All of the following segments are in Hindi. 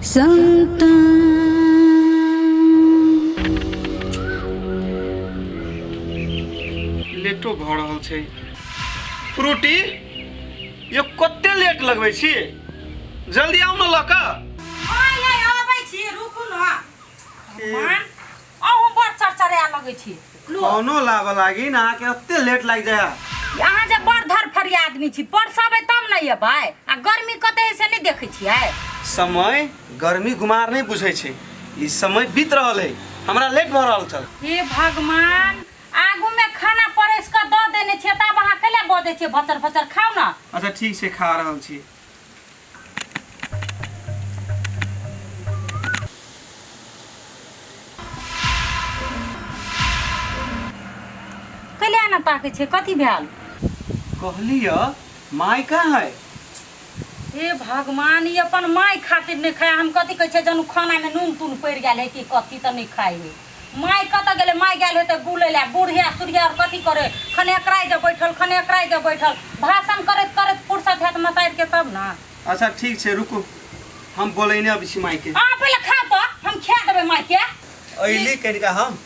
संतान। लेटो भ रहल छै। फ्रूटी ये कते लेट लगबै छी, जल्दी आउ न लक। आबै छी, रुकू न। भगवान अहूँ बड़ चरचरा लगै छी। कोनो लाग लागी ना के ओते लेट लाग जाय। अहाँ जे बड़ धरफड़ी आदमी छी, परसबै तब न एबै। आ गर्मी कते से नहीं देखै छियै। समय गर्मी गुमार नहीं बुझै छै। ई समय बीत रहल है, हमरा लेट भ रहल छल। हे भगवान, आगू में खाना परेस के द देने छियै, तब अहाँ कैला बदै छियै भतर भतर? खाओ न। अच्छा ठीक छै, खा रहल छी। कैला न ताकै छियै, कथी भेल? कहलिय माय कहाँ है? हे भगवान, ये अपन माय खातिर नहीं खाए। हम कथी कहै छियै, जनु खाना में नून तून पड़ गेल है कि कथी त नहीं खाए है। माय कत गेले? माय गेल है त बुले ला बुढ़िया सुढ़िया और कथी करे? खने एकराई जे बैठल, खने एकराई जे बैठल, भाषण करत करत फुर्सत हैत मतार के तब ना। अच्छा ठीक छै, रुकू, हम बोलै ने अभी छी माय के। पहले खा तो, हम खा देबे माय के। अइली कनिका हम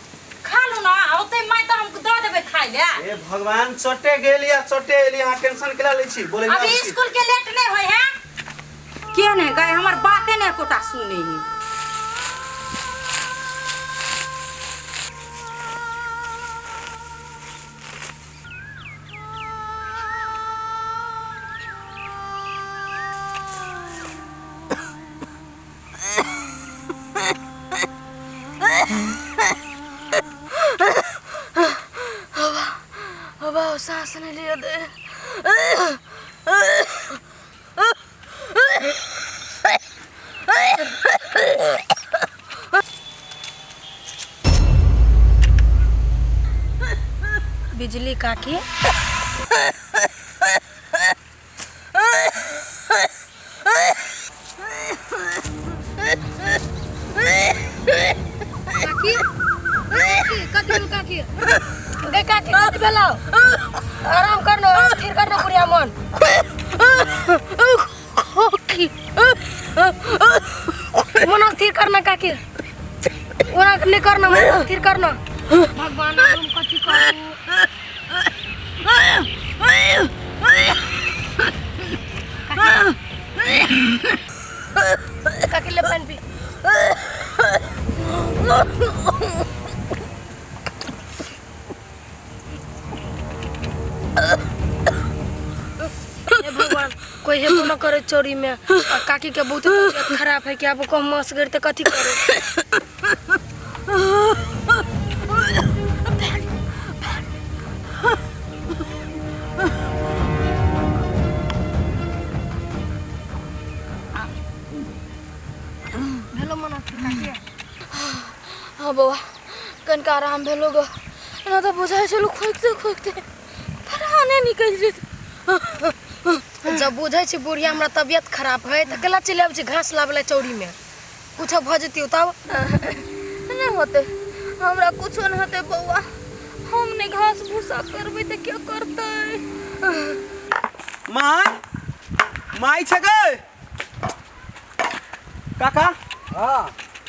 खा लू ना, ओते माय त हमको द देबे खाइ ले। ए भगवान, चटे गेली या चटे एली, हां टेंशन केला लै छी। बोलै ने अभी स्कूल के लेट नहीं होय है। के ने गए, हमर बाते ने कोटा सुने है। अब सांस नहीं लिया दे। बिजली काकी, आराम करना, फिर करना बुढ़िया मन। मन स्थिर करना काकी, ओना नहीं करना, मन स्थिर करना। भगवान हम कथी करू? काकी ले पानी पी। भगवान, कोई हेल्प न करे चोरी में। काकी के बहुत तबीयत खराब है, क्या को मस गई तो कथी करे? हेलो मना काकी। हाँ बाबा, कनका आराम भेलो गो, ना तो बुझाई चलो खोखते खोखते फराने निकल जेत। जब बुझे छी बुढ़िया हमरा तबियत खराब है तो केला चले आबै छी घास लाबे चौरी में, कुछ भ जतियो तब नहीं होते। हमरा कुछ नहीं होते बउआ, हम नहीं घास भूसा करबे तो क्या करते? माय, माय छै गए काका। हाँ,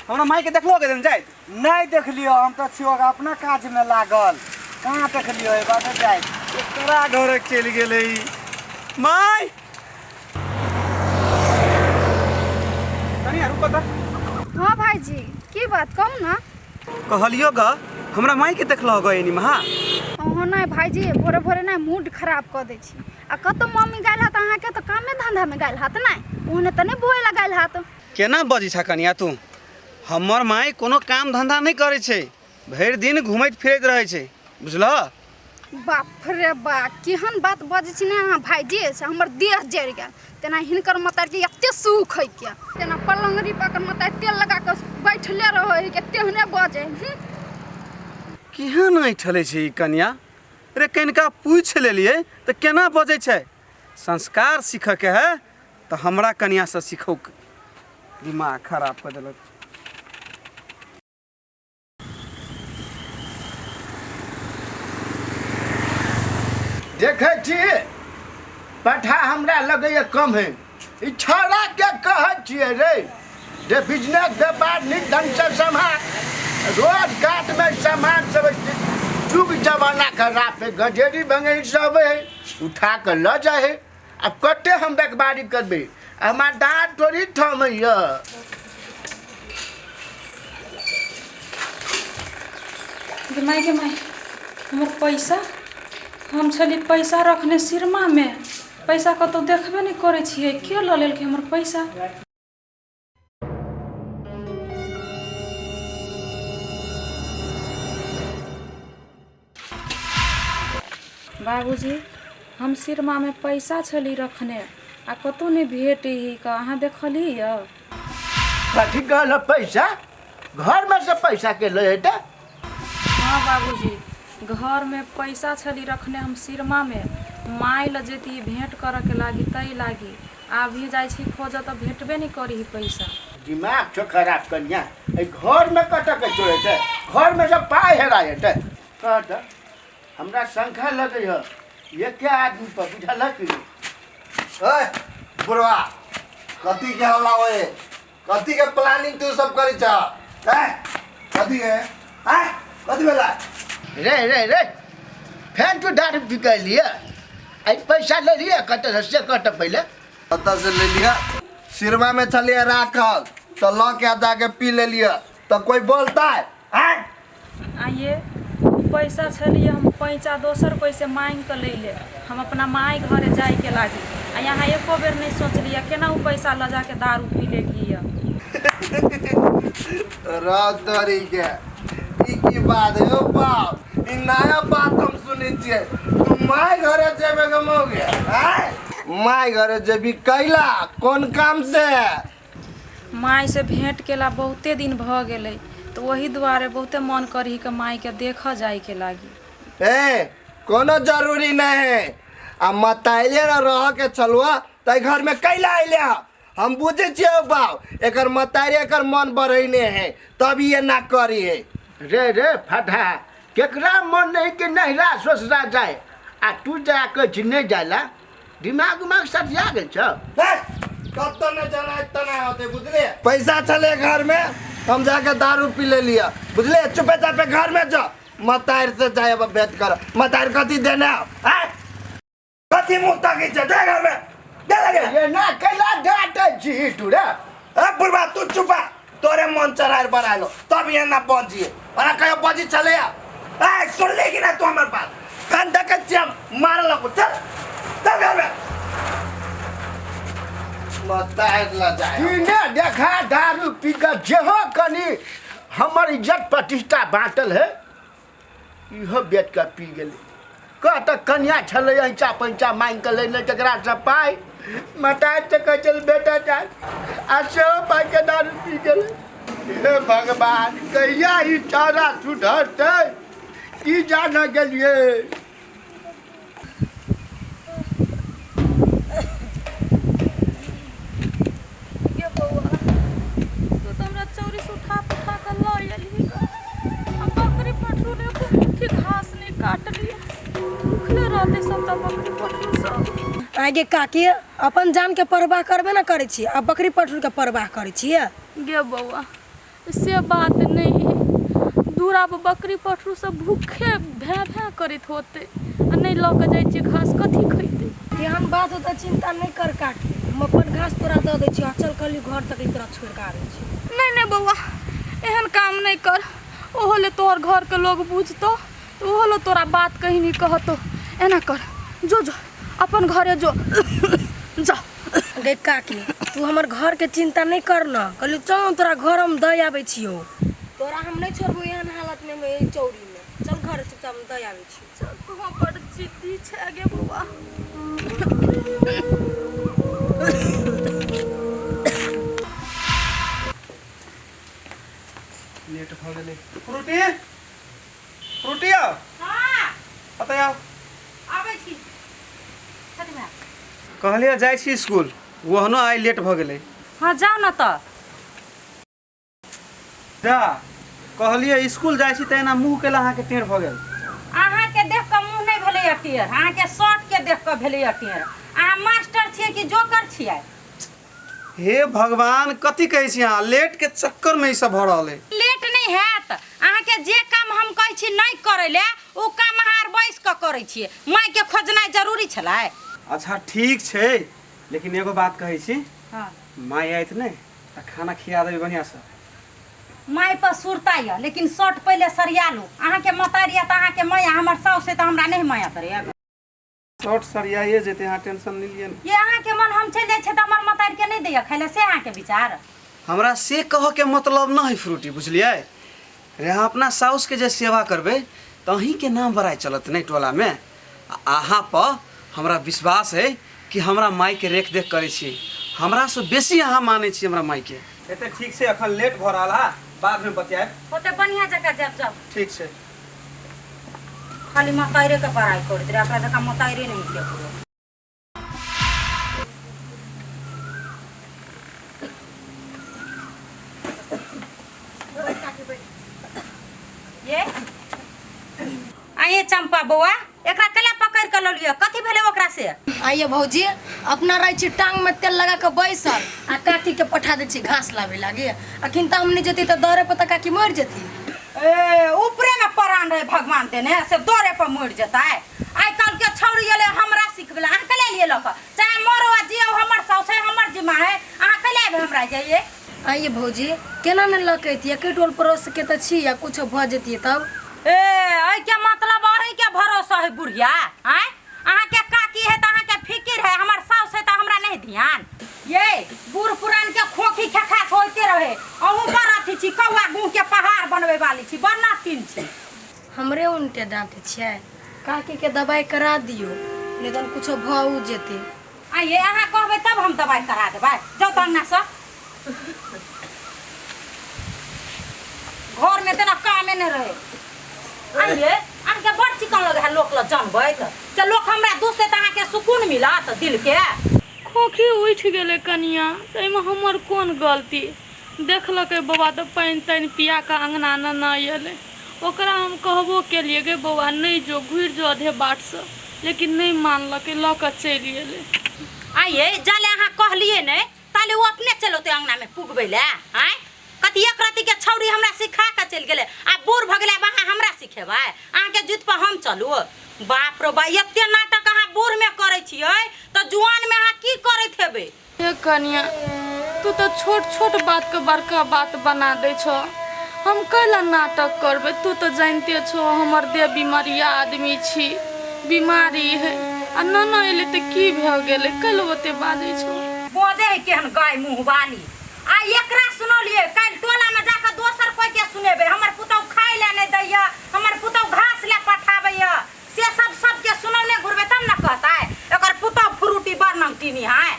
हमरा माय के देखलो के दिन जाय? नहीं देखलियो, हम तो छियो अपना काज में लागल। कहाँ देखलियो ए बात जाय? एकरा घर चल गेलै माय। कनिया रुको त। हाँ भाईजी, की बात कहू ना। कहलियो ग, हमरा माय के देखलो ग एनी महा। ओहो नहीं भाईजी, भोरे भोरे नहीं मूड खराब कर दे छी। आ कतो मम्मी गायल हाथ अहाँ के तो कामे धंधा में गायल हाथ नहीं, ओहने त नहीं बोए लगायल हाथ। केना बजी छ कनिया तू? हमर माय कोनो काम धंधा नहीं करे छै, भरि दिन घुमैत फिरैत रहै छै, बुझलह? बाप रे बा, केहन बात बजे छी ने अहाँ भाईजी, से हमर देह जरि गेल। तेना हिनकर मतार के एते सुख है क्या, तेना पलंगरी पकर मतार तेल लगा के बैठले रहे के तेहने बजे। केहन ऐठले छै ई कनिया? रे कनिका पूछ लेलिए त केना बजै छै? संस्कार सीख के है त हमरा कनिया से सीखौ। दिमाग खराब कर देलक। देखे छी पठा हमरा लगे कम है। ई छोड़ा के कहे छिए रे, जे बिजनेस व्यापार नीक ढंग से संभाल। रोड घाट में सामान सब जुग जमाना खराब है, गजेरी बंगेरी सब है, उठा कर ल जाए। अब कते हम देखबारी करबे, हमार दांत थोड़ी थमैया। गे माय हमर पैसा, हम छली पैसा रखने सिरमा में, पैसा कतौ देखबे नहीं करे छियै, के ल लेलकै हमर पैसा। बाबूजी हम सिरमा में पैसा छली रखने आ कतौ नहीं भेटी का, अहाँ देखली य? कथी कहल पैसा? घर में से पैसा के ले अयते? हाँ बाबूजी, घर में पैसा छली रखने हम सिरमा में, माय ल जेती भेंट करे के लागी तई लागी, अभी जाय छी खोज त भेटबे नहीं करी पैसा। दिमाग छो खराब कन्या, ए घर में कटा के चोरेते, घर में सब पाय हेराएते। कहत हमरा शंका लगे है, ये क्या आदमी पर बुझल कि? ओए बुढ़वा, कथी के हल्ला होए? कथी के प्लानिंग तू सब करी छ? हैं? कथी के? हैं? कथी भेला? रे फैन तो दारू पी के लिए आई पैसा ले लिया कत से कत पहले कत से ले लिया? सिरमा में चलिए राखल तो ल के जाके पी ले लिया तो कोई बोलता है? हैं? आइए पैसा छलिए हम पैसा दोसर कोई से मांग के ले ले, हम अपना माई घरे जाए के लागी, आ यहाँ एको बेर नहीं सोचलिए केना वो पैसा ल जाके दारू पी लेगी। रातरी के ई की बात है ओ बाप? ई नया बात हम सुनी छिए। तू माय घरे जेबे गमोगे? हैं? माय घरे जेबी कैला कौन काम से? माई से भेंट केला बहुते दिन भ गेलै, तो वही दुआरे बहुते मन करी के माई के देख जाए के लागी। ए कोनो जरूरी नहीं है, आ मताइले रह के चलुआ तै घर में कैला आइले? हम बुझे छिए बाप, एकर मताइरे एकर मन बढ़ैने है तब ये ना करी है। रे फटा केकरा मन नहीं कि नहिरा सोचरा जाए आ तू जा के नहीं जाला, दिमाग उमाग सटिया गेल छ। कब तो न जाना इतना होते बुझले? पैसा चले घर में, हम जाके दारू पी ले लिया बुझले? चुपे चापे घर में जा, मताइर से जाए अब भेंट कर। मताइर कथी देने हैं? कथी मुंह ताकी छ? जा घर में दे लगे। ये ना कैला डाट जी तू रे। ए बुढ़वा तू चुपा, तोरे मन चरार बनालो तब ये ना पहुंचिए, और कहीं पहुंची चले आ। ए सुन लेगी ना तू हमारे पास कान देखे चिया मार लगो। चल चल घर में मताइर ला जाए। ने देखा दारू पी के जेहो कनी हमर इज्जत प्रतिष्ठा बांटल है, इहो बेच के पी गेले। कहत कन्या छले ऐचा पैंचा मांग के लेने जकरा से पाई मटाय से कह चल बेटा जाए आ से पाई के दारू पी गेले। हे भगवान कहिया ई चारा सुधरते ई जान गेलिए। ये बउआ तू तो हमरा चौरी से उठा कर ल एली का, हम बकरी पठरू ने मुट्ठी घास नहीं काट लिया, भूखले रहते सब त बकरी पठरू सब। आगे काकी अपन जान के परवाह करबे ना करे छी, अब बकरी पठरू के परवाह करे छी? गे बउआ से बात नहीं है, दूरा पर बकरी पठरू सब भूखे भै करत होते आ नहीं ल के जाय छी घास कथी खइते। केहन बात होता चिंता नहीं कर काकी, हम अपन घास तोरा दे दे छी, चल कली घर तक तोरा छोड़ के आवे छी। नहीं बउआ एहन काम नहीं कर, ओहो ले तोहर घर के लोग बुझतो तो ओहो ले तोरा बात कहीं नहीं कहतो। एना कर जो अपन घरे जो जा। गे काकी तू हमर घर के चिंता नहीं करना, कहली चल तोरा घर हम दे आवे छियो, तोरा हम नहीं छोड़बो एहन हालत में चौरी में। चल घर से हम दे आवे छी। चल तू बड़ जिद्दी छे गे बउआ। लेट भ गेलै। फ्रूटी फ्रूटी आओ। हां अतय आओ। आबै छी। कथि भा? कहलिए जाइ छी स्कूल, वहनो आइ लेट भ गेलै। हां जाओ न त। जा कहलिए स्कूल जाइ छी त एना मुंह केला अहाँ के टेढ़ भ गेल। अहाँ के देख के मुंह नहीं भेलै अटियर, अहाँ के शर्ट के देख के भेलै अटियर। अहाँ मास्टर छियै कि जोकर छियै? हे भगवान कथी कहै छी अहाँ लेट के चक्कर में ई सब भ रहल है। लेट नहीं हैत अहाँ के जे काम हम कहै छी नहीं करे ले ओ काम हार बैस के करै छी माय के खोजनाइ जरूरी छलै। अच्छा ठीक छै लेकिन एगो बात कहै छी। हां माय आइत नै त खाना खिया देबै बढ़िया से। माय पर सुरता या लेकिन शर्ट पहले सरिया लो अहाँ के मतारिया त अहाँ के माय हमर साउस से त हमरा नहीं माया तरे। शर्ट सरियाए जेते अहाँ टेंशन नहीं लियन। ये अहाँ के मन हम चल जाय छै त हमर मतार के नहीं दैया खाइले से अहाँ के विचार। हमरा से कह के मतलब न है फ्रूटी बुझलिए रे अहाँ अपना साउस के जे सेवा करबे त अहीं के नाम बड़ाई चलत नहीं टोला में। अहाँ पर हमरा विश्वास है कि हमरा माई के रेख देख करे छी हमरा से बेसी अहाँ माने छी हमरा माई के। एते ठीक से अखन लेट भ रहल हा बाद में बतियाब। होते बढ़िया जगह जाब जाब ठीक से खाली मताइरे के पढ़ाई करत रे अपना जका मताइरे नहीं किया करो। ये आइए चंपा बउआ एकरा कला पकड़ के ललियो कथि भेले ओकरा से। आइए भौजी अपना रहे छी टांग में तेल लगा के बैसल आ काकी के पठा दे छी घास लावे लागे अखिन त हमने जती त दौरे पर त काकी मर जती। ए ऊपरे में परान रहे भगवान देने से दौरे पर मर जता है। आई कल के छौरी एले हमरा सिखबला अहाँ कले लिए लक चाहे मरो आ जियो हमर साउस है हमर जिमा है अहाँ कले आबे हमरा जाइए। आइए भौजी केना न लकैती एके टोल पड़ोस के त छी या कुछ भ जती तब। ए आई के मतलब अही के भरोसा है बुढ़िया हैं अहाँ के काकी है त अहाँ के फिकिर है हमर साउस है त हमरा नहीं ध्यान। ये बूढ़ पुरान के खोखी खखास होते रहे अहू पर अथी छी कौआ गुह के पहाड़ बनवे वाली छी बन्ना तीन छी। हमरे उनटे डांटे छियै काकी के दवाई करा दियो नहीं त कुछ भऊ जेते। आइए अहाँ कहबै तब हम दवाई करा देबै जाओ त अंगना से घर में तना कामे नहीं रहे। आइए अहाँ के बड़ चिकन लगे है लोक ल जानबै त लोक हमरा दोस्त से त अहाँ के सुकून मिलत दिल के। खोखी उठ गेले कनिया तैमे हमर कोन गलती देखलकै बबा तो पानी तानी पिया के अंगना न एले ओकरा हम कहबो केलिए गे बबा नहीं जो घुर जो आधे बाट से लेकिन नहीं मानलकै ल के चलि गेले। आइए जाले अहाँ कहलिए नहीं ताले वो अपने चलोते अंगना में पुगबै ले हैं कथि एक रति के छौरी हमरा सिखा के चल गेले आ बूढ़ भ गेले अहाँ हमरा सिखेबै अहाँ के जुत पर हम चलू। बाप रे बा एते नाटक अहाँ बूढ़ में करे छियै त जुआन में अहाँ की करैत हेबै। हे कनिया तू तो छोट छोट बात के बड़का बात बना दे छो हम कैला नाटक करबे तू तो जानते छो हमर देह बीमारिया आदमी छी बीमारी है आ न एले त की भ गेले कल ओते बाजै छो बोझे है केहन गाय मुंह वाली आ एकरा सुनलिए काल टोला में जाके दोसर कोई के सुनेबे हमर पुतौ खाइ ले नहीं दैया हमर पुतौ घास ले पठाबैया से सब के सुनौने घुरबे तब न कहता है एकर पुतौ फ्रूटी बरनम टीनी है।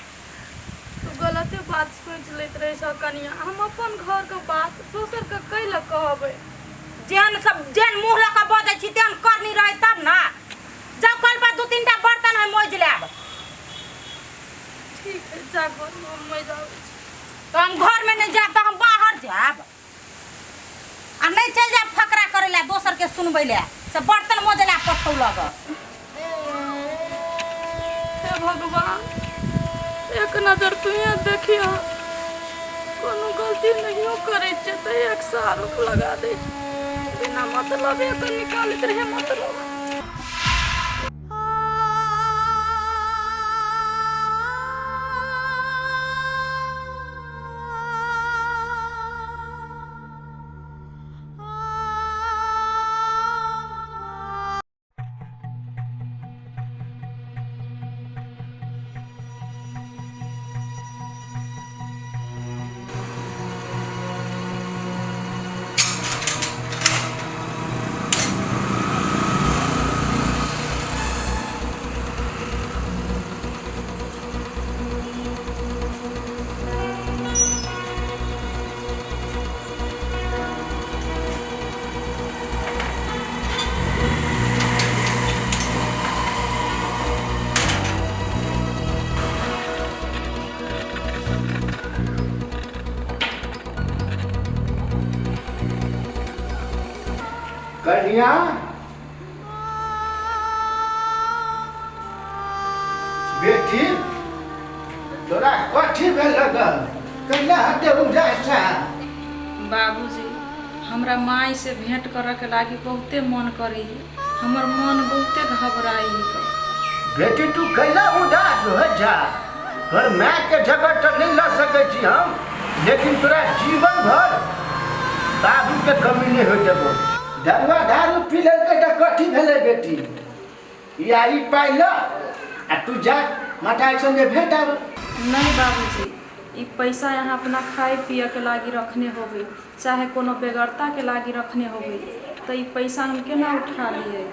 तू गलते बात सोच लेत रहे छ कनिया हम अपन घर के बात दोसर के कैला कहबे जेहन मुंह लका बजै छी तेहन करनी रहे तब ना जब कल पर दो तीनटा बर्तन है मोज लेब। ठीक है जागो हम मैं जाऊ तो हम घर में नहीं जाब तो हम बाहर जाब आ नहीं चल जाब फकरा करे ला दोसर के सुनबै ले से बर्तन मोजे ला पठौ लग। हे भगवान एक नजर तू देखियो कोनो गलती नहीं करे छै त एक सारोप लगा दे बिना मतलब एक निकालत रहे मतलब। कन्या बेटी तोरा कथी में लगल कैला हटे उजा सा बाबूजी हमरा माई से भेंट करे के लागी बहुते मन करी हमर मन बहुते घबराई बेटी तू कैला उदास हो जा घर माँ के जगह तो नहीं ला सके छी हम लेकिन तोरा जीवन भर बाबू के कमी नहीं हो देबो दारू पी लेके तो कथी भेले बेटी या ई पाइला आ तू जा माता संगे भेंट आब नहीं बाबूजी ई पैसा यहाँ अपना खाए पिए के लागी रखने होबे चाहे कोनो बेगरता के लागी रखने होबे तो ई पैसा हम केना उठा लिए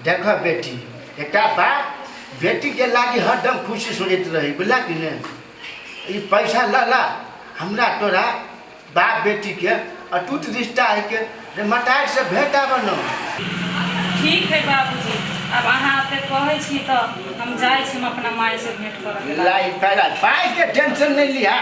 देखो बेटी एकटा बात बेटी के लागी हरदम खुशी सुनैत रही बुझला कि नहीं ई पैसा ला हमरा तोरा बाप बेटी के अटूट रिश्ता है के रे मटार से भेंट आब न ठीक है बाबूजी अब अहाँ पे कहै छी तो हम जाय छी हम अपना माई से भेंट करे लाई पैरा पाई के टेंशन नहीं लिया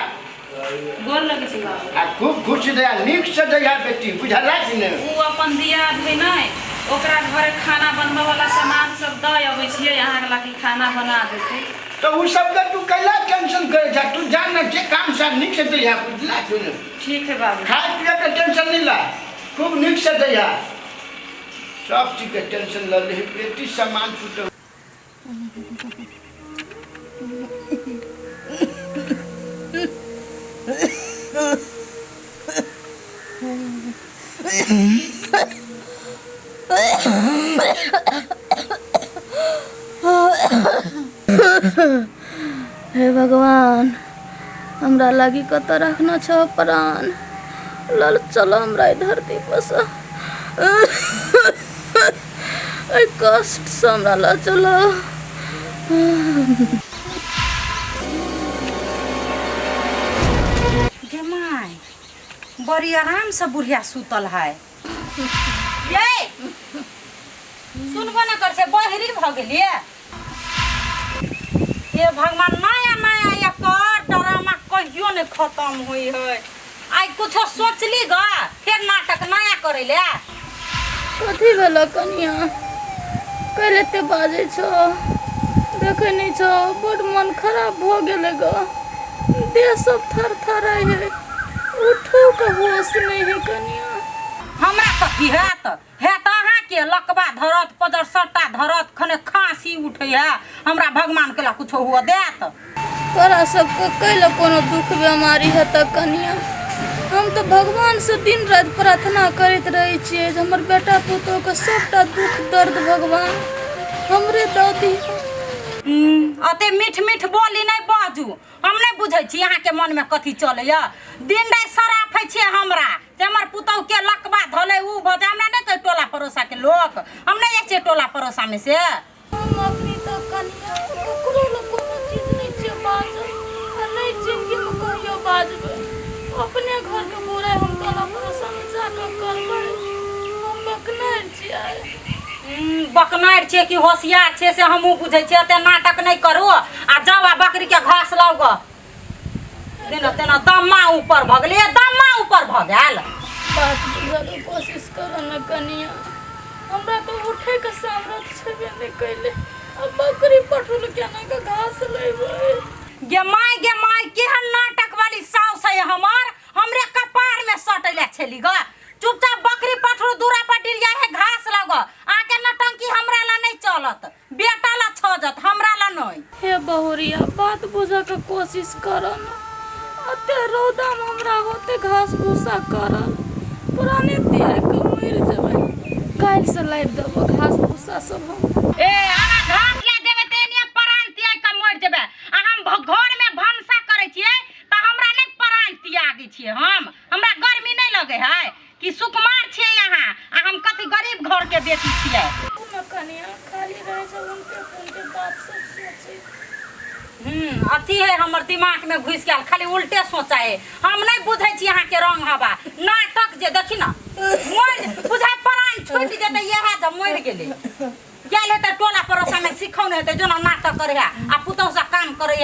गोर लगे छी बाबू आ खूब खुश रह नीक से जइहा बेटी बुझला कि नहीं उ अपन दिया है नहीं ओकरा घरे खाना बनबे वाला सामान सब द अबै छियै यहाँ के लागी खाना बना देते तो उ सब के तू कैला टेंशन करे जा तू जान न जे काम सब नीक से जइहा बुझला कि नहीं ठीक है बाबू खाए पिए के टेंशन नहीं ला खूब नीक से जइहा सब चीज के टेंशन ल ले बेटी सामान छूटे हे भगवान हमरा लागी कत रखना छ प्राण लल चलो हमरा धरती पर से कष्ट से हमरा ला चलो गे माई बड़ी आराम से बुढ़िया सुतल है ये सुनबो न कर से बहरी भ गेलिए ये भगवान नया नया ये कर ड्रामा कहियो नहीं खत्म हुई है आई कुछ सोचली ग फिर नाटक नया करे ले कथी भेल कनिया कैले ते बाजे छो देखे नहीं छो बड़ मन खराब भ गेले ग देह सब थर थर है उठो के होश नहीं है कनिया हमरा कथी हैत अहाँ के लकबा धरत पजर सट्टा धरत खने खांसी उठे है हमरा भगवान के ला कुछ हुआ देत तोरा सबके कैले कोनो दुख बीमारी है त कनिया हम तो भगवान से दिन रात प्रार्थना करते रहे छिए जे हमर बेटा पुतोह के सबटा दुख दर्द भगवान हमरे दऽ दी अते मीठ मीठ बोली नहीं बाजू हम नहीं बुझे छी यहाँ के मन में कथी चले दिन रात सराफे छी हमरा जे हमर पुतोह के लकबा धले उ भजा हमरा नहीं कह टोला पड़ोसा के लोग हम नहीं छे टोला पड़ोसा में से हम अपनी तो कनिया ओकरो लो कोनो चीज नहीं छे बाज नहीं जिंदगी में कहियो बाजबे अपने घर के बुराई हम टोला पड़ोसा में जाके करबै हम बकनार छियै बकनार छे कि होशियार छे से हमहू बुझे छे ते नाटक नहीं करू आ जाओ आ बकरी के घास लाओ ग देना तेना दम्मा ऊपर भ गेल दम्मा ऊपर भ गेल बात बुझे के कोशिश करो न कनिया हमरा तो उठे के सामर्थ छेबे नहीं कैले अब बकरी पठुल केना के घास लेबै गे माय केहन नाटक वाली साउस है हमार हमरे कपार में सटले छली ग चुपचाप बकरी पठरू दूरा पर डिरिया है घास लग आके नटंकी हमरा ला नहीं चलत बेटा ला छजत हमरा ला नहीं हे बहुरिया बात बुझे के कोशिश करो न अते रौदा में हमरा होते घास भूसा करल पुराने दिया के मर जेबै काल से लाइव देबो घास भूसा सब हम ए आना घास ले देबे ते निया परान तिया के मर जेबे आ हम घर में भनसा करे छिए त हमरा नहीं परान तियागी छिए हमरा गर्मी नहीं लगे है कि सुकुमार छिए यहाँ आ हम कथी गरीब घर के बेटी छिए न कनिया खाली रहे सब उनके बात सब सोचे अथी है हमर दिमाग में घुस गया खाली उल्टे सोचा है हम नहीं बुझे छी यहाँ के रंग हवा नाटक जे देखी ना मोर बुझा परान छूट जेते यह जब मर गेले गेल हेते टोला पड़ोसा में सिखौने हेते जोना नाटक करे आ पुतौ सा काम करे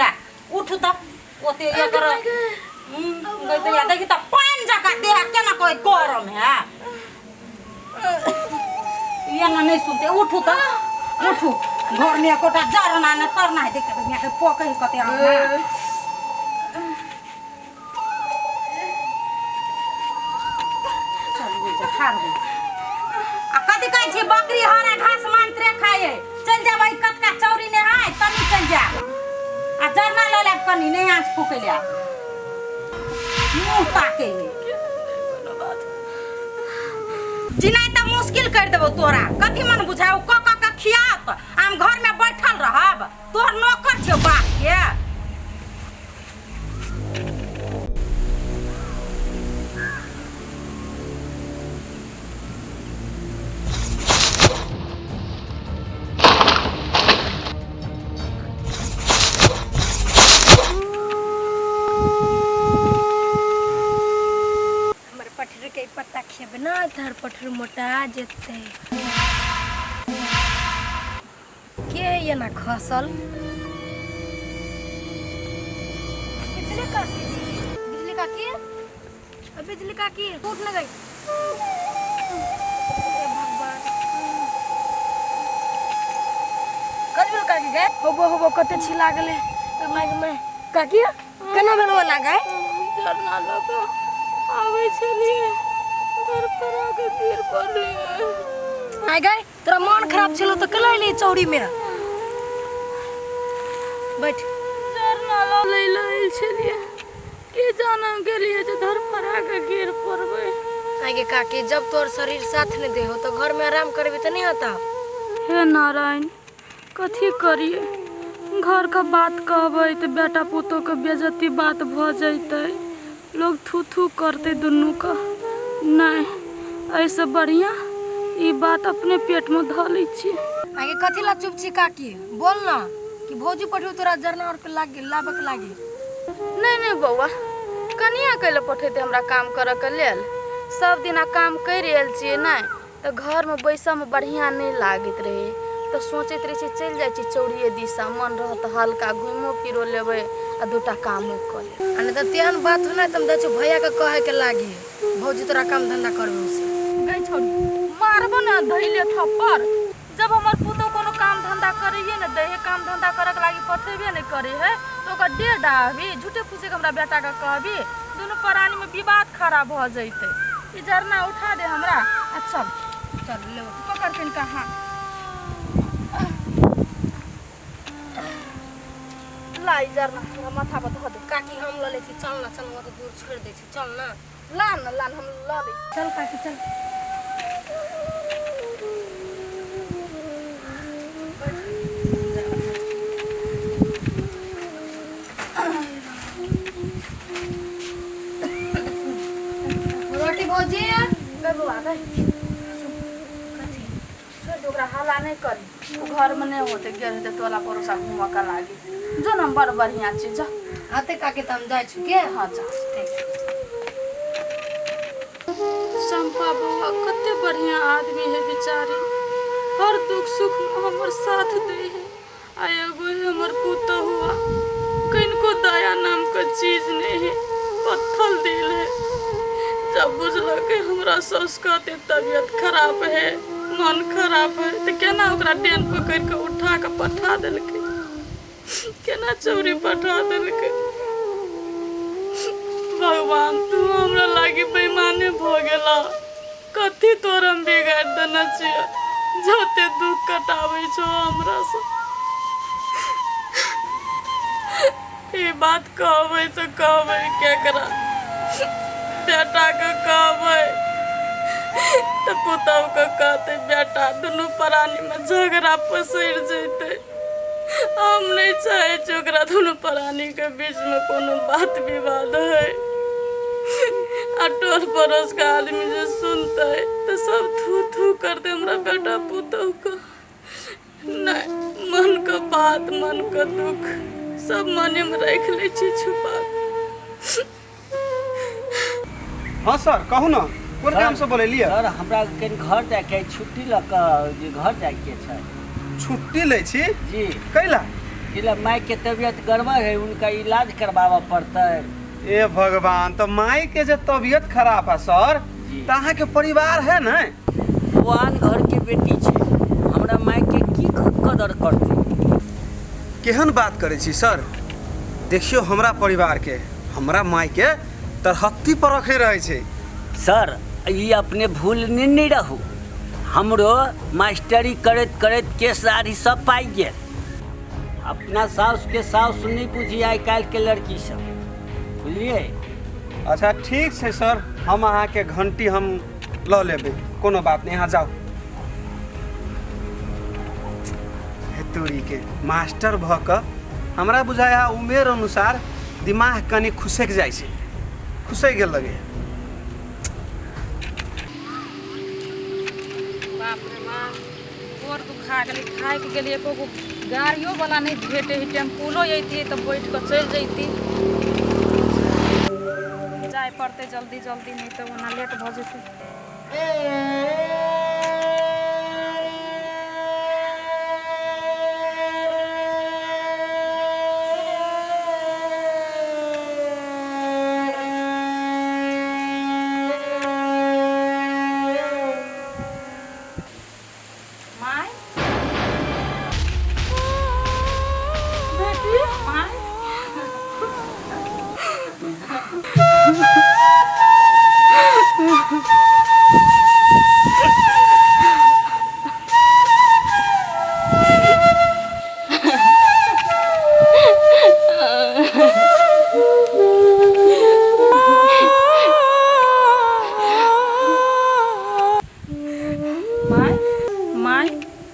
उठ त ओते ये कर गई देखी त पान जका देह केना कोई गरम है ये ना नहीं सुनते उठू त उठू घर में कोटा जरना न तरना है देख के पकई कते आ छाड़बे आ कथी कहै छी बकरी हरा घास मांतरे खाए चल जाबै कतका चौरी ने हाय तनी चल जा आ जरना ल ले कनी नहीं आंच फूके ले मुंह ताके जिनाइ त मुश्किल कर देबो तोरा कथी मन बुझाओ क खियात हम घर में बैठल रहब तोर नौकर छे बाप के पठर के पत्ता खेबे ना धर पठर मोटा जेते के ये ना खसल बिजली का की टूट न गई हे भगवान कजबल का की गए होबो कते छिला गेले मैं काकी केना बनवा लागे जरना लगा आवे छलिए घर पर आके गिर पड़लिए आ गए तेरा मन खराब छलो तो कल ले चौड़ी में बैठ जरना ले छलिए के जाना गेलिए जे घर पर आके गिर पड़बे आगे काकी जब तोर शरीर साथ न दे हो तो घर में आराम करबे तो नहीं होता हे नारायण कथी करिए घर का बात कहबै तो बेटा पुतो के बेइज्जती बात भ जैते लोग थू थू करते दुनू का नहीं ऐसे बढ़िया ई बात अपने पेट में ध लै छी आगे कथी ला चुप छी काकी बोल ना कि भौजी पठू तोरा जरना और के लागे लाबक लागे नहीं बौआ कनिया कैले पठेते हमरा काम करे के लेल सब दिना काम कर आयल छिए नहीं तो घर में बैसा में बढ़िया नहीं लागत रहे तो सोचत रहे चल जाए छी चौड़िए दिशा मन रहत हल्का घूमो फिरो लेबे आ दूटा कामो कर ले अने त तेहन बात हो ना तुम दछु भैया के कहे के लागी भौजी तोरा काम धंधा करबे से गई छोड़ी मारबो ना धइले थप्पड़ जब हमर पुतो कोनो काम धंधा करिए न दे काम धंधा करे के लागी पठेबे नहीं करे है तो ओकर डेढ़ आबी झूठे फूसे के हमरा बेटा के कहबी दोनों प्राणी में विवाद खड़ा भ जइते ई जरना उठा दे हमरा आ चल ले पकड़ के कहां लाई जरना माथा पर धो दे काकी हम ल ले छी चल ना चल तो दूर छोड़ दे छी चल ना लान हम ला ले चल काकी चल रोटी भौजी बेबू आ गई छोड़ ओकरा हल्ला नहीं करी वो घर में नहीं होते गेल होते टोला पड़ोसा घूम का लागी जो ना बड़ बढ़िया चीज जा आते काकी त हम जाय छु के हाँ जा चंपा बउआ कते बढ़िया आदमी है बेचारी हर दुख सुख में हमर साथ दे है आ एगो हमर पुतो हुआ किनको दया नाम का चीज नहीं है पत्थर दिल है जब बुझल के हमरा सौस का तबियत खराब है मन खराब है तो केना ओकरा डेन पकड़ के उठा के पठा देलकै केना चौरी पठा देलकै भगवान तू हमरा लागी बेईमाने भ गेला कथी तोरम बिगाड़ देना छियै जते दुख कटाबै छो हमरा से ई बात कहबै तो कहबै केकरा बेटा के कहबै तो पुतहु के कहते बेटा दुनू प्राणी में झगड़ा पसैर जैते हम नहीं चाहे छी ओकरा दुनू प्राणी के बीच में कोनो बात विवाद है आ टोल पड़ोस का आदमी जो सुनते तो सब थू थू कर दे हमरा बेटा पुतहु को नहीं मन का बात मन का दुख सब मने में रख ले छी छुपा हाँ सर कहू ना कोन काम से बोले लिया सर हमरा कहीं घर जाके छुट्टी ल के जे घर जाके छै छुट्टी ले छी जी कैला जिला माई के तबीयत गड़बड़ है उनका इलाज करवावा पड़ता है ए भगवान तो माई के जो तबीयत खराब है सर तो अहाँ के परिवार है ना भगवान घर के बेटी छै हमरा माई के की कदर करते केहन बात करे छी सर देखियो हमरा परिवार के हमरा माई के तरहत्ती पर रखे रहे छै सर ये अपने भूल नहीं रहू। हमरो मास्टरी करत करत के सारी सब पाई गेल। अपना साउस के साउस नहीं बुझी आइ काल्हि के लड़की सब, बुझलिए। अच्छा ठीक है सर, हम अहाँ के घंटी हम ल लेबै, कोनो बात नहीं। यहाँ जाओ। तोरी के मास्टर भ क हमरा बुझाया उमेर अनुसार दिमाग कनी खुसक जाइ छै, खुसक गेल लगे। बाप रे बाप, गोर दुखा गेली, खाए के गेली, एको गाड़ियों वाला नहीं भेटे ही, टेम्पूलो अइती तो बैठ कर चल जैती। जाए पड़ते जल्दी जल्दी, नहीं तो वहाँ लेट भ जेते।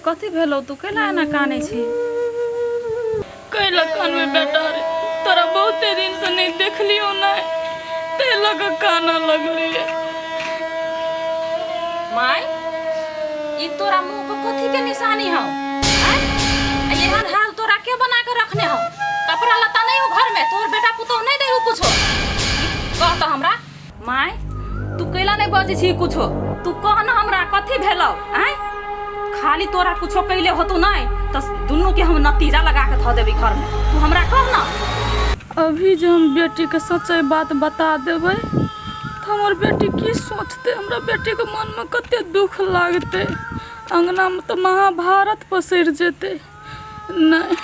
कथी भेलो? तू कैला एना कानै छी? कैला कानवे बेटा रे, तोरा बहुते दिन से नहीं देखलियो ना, ते लग काना लगली। माय, ई तोरा मुंह पर कथी के निशानी हौ? एहन हाल तोरा के बना के रखने हौ? कपड़ा लता नहीं हो घर में? तोर बेटा पुतौ नहीं देहु कुछो? कह त हमरा। माय, तू कैला नहीं बजै छी कुछो? तू कह न हमरा कथी भेलौ? खाली तोरा कुछो कैले होतो नहीं तो दुनू के हम नतीजा लगा के ध देबी घर में। तू हमरा कह ना। अभी जो हम बेटी के सच्चाई बात बता देबै तो हमर बेटी की सोचते, हमरा बेटी के मन में कते दुख लागते, अंगना में तो महाभारत पसर जेते। नहीं,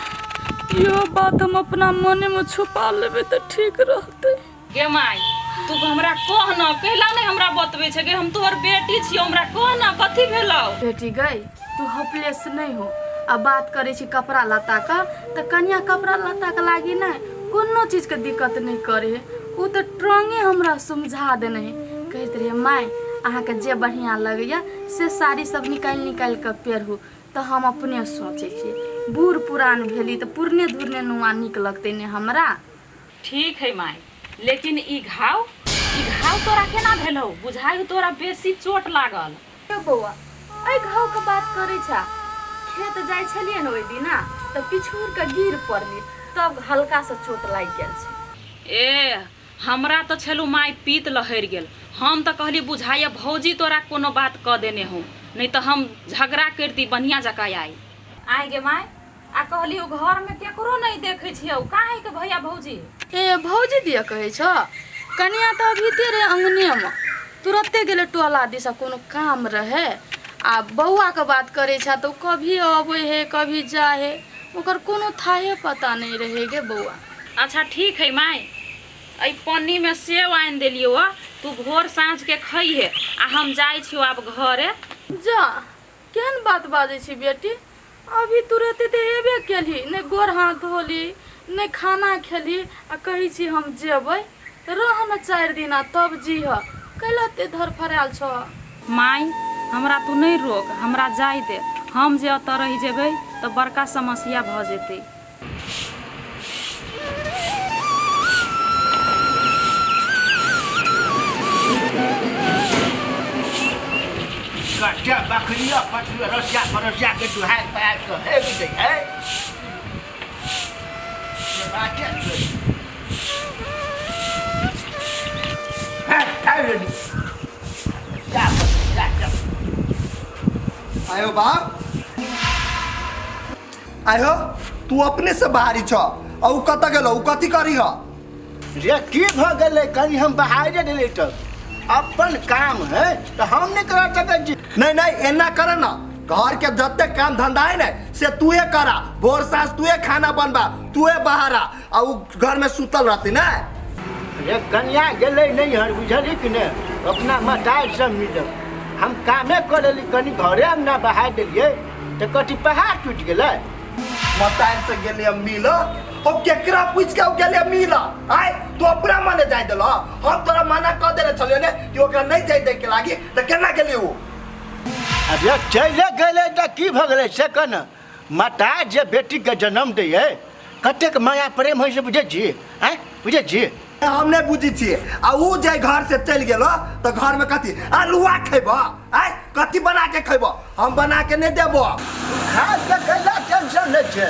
यो बात हम अपना मन में छुपा लेबे तो ठीक रहते। गे माई, तू हमरा कह ना, कैला नहीं हमरा बतबै छै? गे हम तोहर बेटी छियो, हमरा कह ना कथी भेलौ? बेटी गई, तू होपलेस नहीं हो। अब बात करे छी कपड़ा लता का, तो कन्या कपड़ा लता के लागी नहीं कोनो चीज के दिक्कत नहीं करे है। वो तो ट्रंगे हमरा समझा देने है, कहते रहे माई अहाँ के जे बढ़िया लगैया से साड़ी सब निकाल के पेरहू। तो हम अपने सोचे छी बूढ़ पुरान भेली तो पुरने धुरने नुआ निक लगते ने हमरा। ठीक है माई, लेकिन ई घाव तोरा केना भेलौ? बुझाई तोरा बेसी चोट लागल। बौआ, आई घाव के बात करे छा। खेत जाय छलिए न ओइ दिना, तो पिछूर के गिर पड़ली, तब हल्का से चोट लाग गेल छै। ए हमरा तो छलू माई पीत लहर गेल। हम तो कहली बुझाइया भौजी तोरा कोनो बात क देने हो, नहीं तो हम झगड़ा करती बढ़िया जका आई गे माई। आ कहली ओ घर में केकरो नहीं देखे छियौ, काहे के भैया भौजी? ए भौजी दिया कहे छ, कन्या तो अभी तेरे अंगने में तुरते गेले टोला दिशा कोनो काम रहे। आ बउआ के बात करे छा तो कभी आवे है कभी जाए है, ओकर कोनो थाहे पता नहीं रहे गे बउआ। अच्छा ठीक है माई, आई पन्नी में सेव आन देलियो, तू भोर साँझ के खई है आ हम जाय छियो आब घरे। जा केहन बात बाजे छी बेटी, अभी तुरते ते हेबे केली, ने गोर हाथ धोली ने खाना खेली आ कही छी हम जेबै। रह न 4 दिन तब जीह, कैला ते धर फराल छ। माई हमरा तू नहीं रोक, हमरा जाय दे। हम जे अत रह जेबै तो बड़का समस्या भ जेतै। कच्चा बकरिया परोसिया के दुहाई पैर के है भी दे है। ये बात है रेडी जा आयो बाप, आयो तू अपने से बाहरी छ, और उ कत गेलो? उ कथी करी ह? रे की भ गेलै? कहीं हम बाहर देले त अपन काम है तो हम नहीं करा सकते जी। नहीं एना करे ना, घर के जत्ते काम धंधा है ना से तूहे करा। भोर सांझ तूहे खाना बनबा, तूहे बाहरा, और घर में सुतल रहती ना। ये कन्या गेले नहीं हर बुझली कि ने अपना मतार से मिलब हम कामे करली कनी घरे हम ना बहा देलिए तो कटी पहाड़ टूट गेलै मतार से गेले मिल ओ केकरा पूछ के गेले मिल आय तो अपना माने जाय देलो हम तोरा मना क देले छलियो ने कि ओकरा नहीं जाय दे के लागी त केना गेली उ अरे चले गेले त की भ गेलै से कन मतार जे बेटी के जन्म दैए कतेक माया प्रेम होइ से बुझे छी आय बुझे छी हम नहीं बुझी छिए आ उ जे घर से चल गेलो तो घर में कथी आलूआ खैबो आय कथी बना के खैबो हम बना के नहीं देबो खास के कैला टेंशन नहीं छे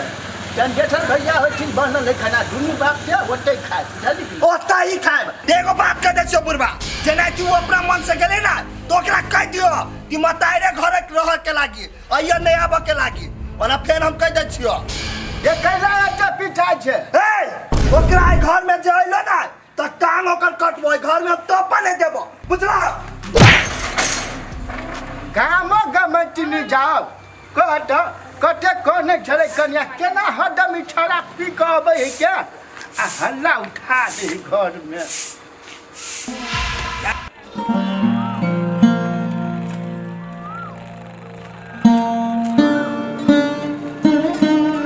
टेंशन भैया हो छी बनल खाना दुनू बाप के ओते खाए बुझली कि ओता ही खाएब देखो बात कर दे छो बुढ़वा जेना तू अपना मन से गेले ना तो ओकरा कह दियो कि मताइरे घर रह के लागी अइया नहीं आबे के लागी ओना फेर हम कह दे छियो ये कैला अच्छा पिटा छे ए ओकरा घर में जे अइलो ना त कान ओकर कटबो घर में तो बने देबो बुझला गामो गमती नहीं जाओ कहत कते कोने छले कन्या केना हदम छड़ा पी कहबै है क्या आ हल्ला उठा दे घर में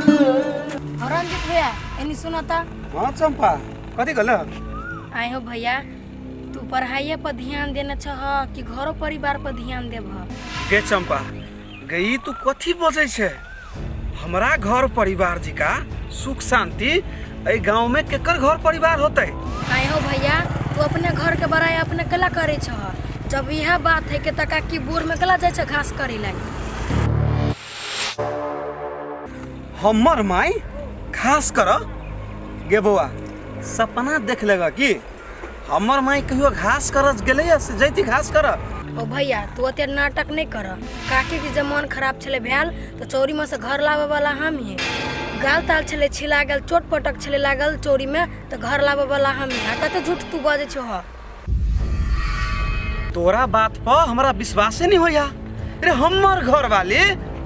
रंजित भैया एनी सुनता हाँ चंपा कथी कहल आए हो भैया तू पढ़ाइए पर ध्यान देना चाह कि घरो परिवार पर ध्यान देब गे चंपा गई तू कथी बजे छे हमरा घर परिवार जी का सुख शांति ए गांव में केकर घर परिवार होते आए हो भैया तू अपने घर के बड़ाई अपने कला करे छह जब यह बात है कि तका की बूढ़ में कला जाए घास करे लगी हमर माई खास कर गे बउआ सपना देख लेगा कि हमर माई कहियो घास करज गेले से जैती घास कर ओ भैया तू अते नाटक नहीं कर काकी के जब मन खराब छले भेल तो चोरी में से घर लावे वाला हम ही गाल ताल छले छिला गेल चोट पटक छले लागल चोरी में तो घर लावे वाला हम ही कते झूठ तू बाजे छह तोरा बात पर हमरा विश्वास नहीं होया अरे हमर घर वाले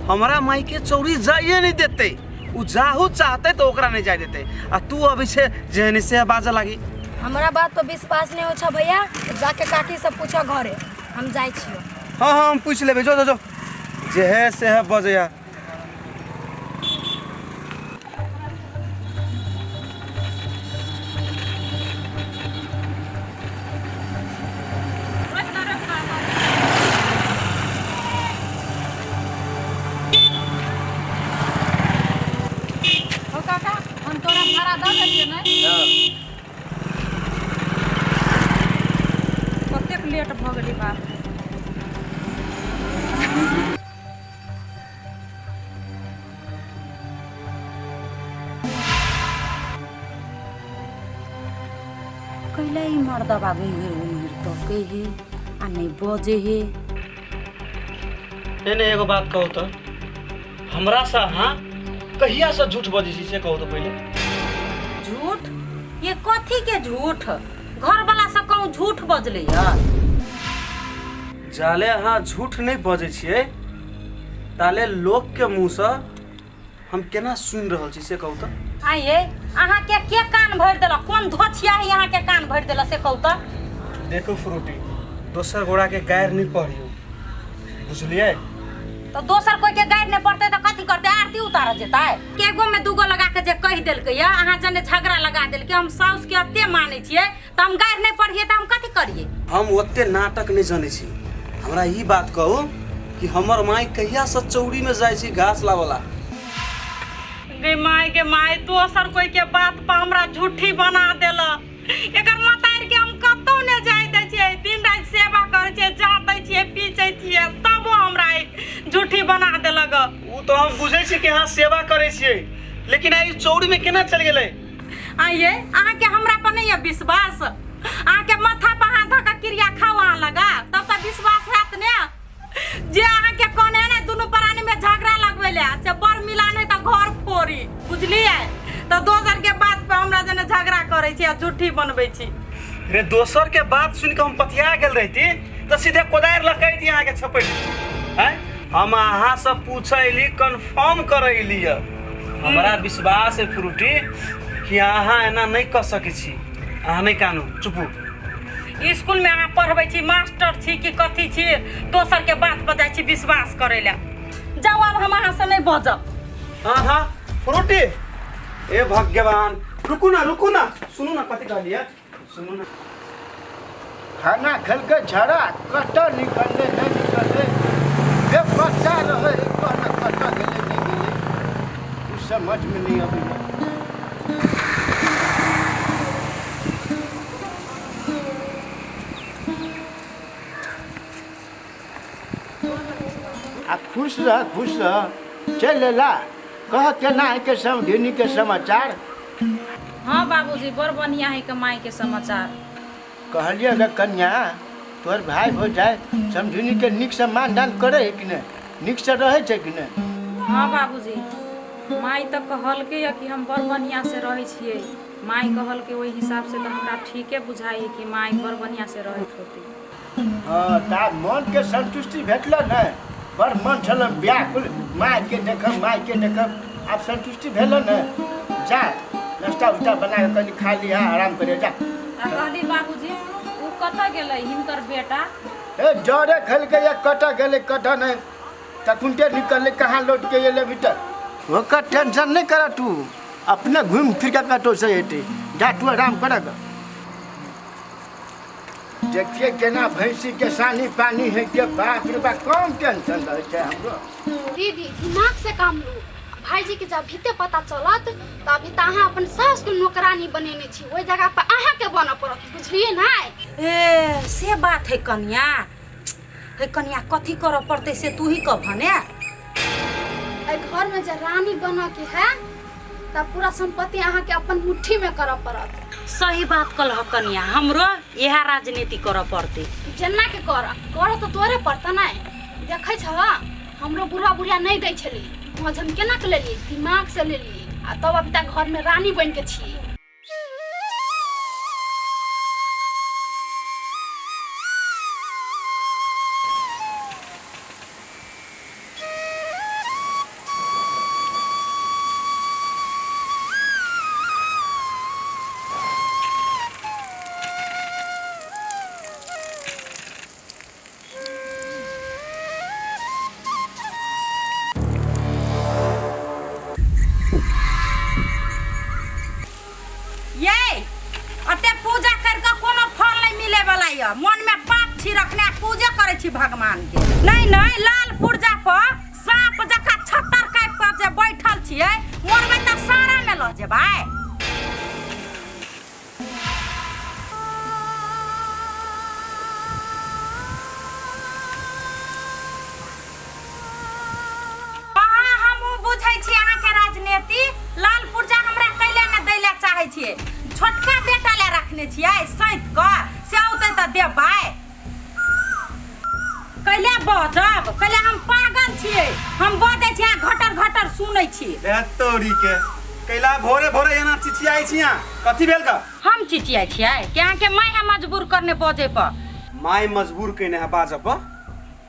हमरा माई के चोरी जाइए नहीं देते उ जाहू चाहते तो ओकरा नहीं जाय देते आ तू अभी से जेहनी से बाजा लागी हमरा बात पर विश्वास नहीं हो छा भैया जाके काकी से पूछो घरे हम जाय छियो हाँ हम पूछ लेबे जो जो जो जे है से है बजया ओ काका हम तोरा भाड़ा दऽ देलियै ने कतेक लेट भऽ गेली बाप कैला ही मर्दा बाबू उमेर तो कहे आ नहीं बजे हे एने एगो बात कहो तो हमरा सा हाँ कहिया से झूठ बजी छी से कहो तो पहले झूठ ये कथी के झूठ घर वाला से कहूँ झूठ बजले यार जाले हाँ झूठ नहीं बजे छिए ताले लोग के मुंह से हम केना सुन रहल छी से कहू तो आइए अहाँ के कान भर देला कौन धोछिया है यहाँ के कान भर देला से कहू तो देखो फ्रूटी दोसर गोड़ा के गायर नहीं पढ़ियो बुझलिए तो दोसर कोई के गाइड नहीं पड़ते तो कथी करते आरती उतार जेता के गो में दूगो लगा के जे कह देलकै या अहाँ जने झगड़ा लगा देलकै हम साउस के अत्ते मानै छियै त हम गाइड नहीं पढ़िए त हम कथी करिए हम ओते नाटक नहीं जाने छी हमरा ई बात कहू कि हमर माई कहिया से चौड़ी में जाय छी घास लावला गे माई दोसर कोई के बात पर हमरा झूठी बना देला एकर मतार के हम कतौ ने जाय दै छियै दिन रात सेवा करै छियै जातै छियै पीछै छियै तब हमरा झूठी बना देलक उ तो हम बुझै छी कि हां सेवा करै छियै लेकिन आई चौड़ी में केना चल गेलै आइए अहाँ के हमरा पर नहीं है विश्वास अहाँ के माथा पर हाथ धऽ के क्रिया खावा लगा तब तक विश्वास हैत ने जे अहाँ के कोने ने दुनू प्राणी में झगड़ा लगबैले से बर मिला नहीं त घर फोड़ी बुझलिए तो दोसर के बात पे हमरा जने झगड़ा करै छी आ झूठी बनबै छी रे दोसर के बात सुन के हम पतिया गेल रहती तो सीधे कोदार लकैती अहाँ के छपै हैं हम अहाँ से पूछैली कंफर्म करैली हमरा विश्वास है फ्रूटी कि अहाँ एना नहीं कर सकै छी अहाँ नहीं कानू चुपू। स्कूल में अहाँ पढ़बै छी, मास्टर छी कि कथी छी, दोसर के बात बजाय छी विश्वास करे ला। जाओ अब हम अहाँ से नहीं बजब। हाँ फ्रूटी। ए भगवान, रुकू ना, सुनू ना कथी कहलिए, सुनू ना। खाना खेल के झड़ा कटा निकलले नहीं निकलले, ये बच्चा रहे कहना कटा गेले नहीं गेले, कुछ समझ में नहीं अभी। आ खुश रह चल ला, कह केना है के समझनी के समाचार। हाँ बाबूजी, बड़ बढ़िया है के माई के समाचार। कहलिए अगर कन्या तोहर भाई हो जाए समझनी के निक से मान दान करे है कि नहीं, निक से रहे छै कि नहीं। हाँ बाबूजी, माई तो कहल के कि हम बड़ बढ़िया से रहे छिए। माई कहल के वही हिसाब से तो हमरा ठीके बुझाई कि माई बड़ बढ़िया से रहे होती। हाँ ता मन के संतुष्टि भेटल न, बड़ मन छल व्याकुल माई के देखब, अब संतुष्टि भेल न। जा नाश्ता उस्ता बना के कनी खा लिया, आराम करे जा। कहली बाबूजी वो कत गेलै हिनकर बेटा? ए जरे खेल के एक कटा गेले, कटा नहीं तकुंटे निकलले, कहाँ लौट के एले भीतर। ओकर टेंशन नहीं कर तू, अपने घूम फिर के कटो से हेटे, जा तू आराम कर। देखिए केना भैंसी के सानी पानी है के, बाप रे बाप कम टेंशन रहे छै हमरो। दीदी दिमाग से काम लो, भाईजी के जब भीते पता चलत तो अभी तो अहाँ अपन सास के नौकरानी बनेने छी, ओई जगह पर अहाँ के बन पड़त, बुझलिए ना। ए से बात है कन्या, कथी कर पड़ते से तू ही कह ने। घर में जब रानी बन के है तब पूरा संपत्ति अहाँ के अपन मुट्ठी में कर पड़त। सही बात कल कन्या, हमरो यह राजनीति कर पड़ते। जेना के कर तो तोरे पड़ता ना। देखे छ हमरो बुढ़ा बुढ़िया नहीं दै छली, मज हम केना के लेलिए, दिमाग से लेलिए, आ तब अभी तक घर में रानी बन के छी। मन में पाप छी रखने पूजा करे छी भगवान के। नहीं लाल पुर्जा पर सांप जका छत्तर काट पर जे बैठल छिए, मोर में त सारा में ल जेबै। हम बुझै छी अहाँ के राजनीति, लाल पुर्जा हमरा कैले न दैले चाहे छिए, छोटका बेटा ले रखने छिए सैत क से औते त देबै। कैले बजब, कैले हम पागल छिए, हम बजै छी घटर सुनै छी। ए तोरी के कैला भोरे एना चिचियाई छिया, कथी भेल का? हम चिचियाई छिए कि अहाँ के माय मजबूर करने बजे पर। माय मजबूर कने है बाजब पर?